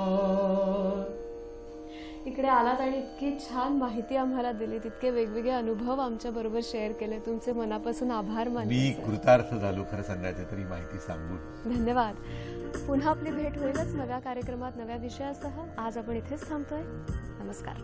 इकडे आलात आणि इतकी छान माहिती आम्हाला दिली, तितके वेगवेगळे अनुभव आमच्या बरोबर शेअर केले. तुमचे मनापासून आभार मानते. मी कृतार्थ झालो खरं सांगायचं तरी माहिती सांगून. धन्यवाद. पुन्हा आपली भेट होईलच नव्या कार्यक्रमात नव्या विषयासह. आज आपण इथेच थांबतोय. नमस्कार.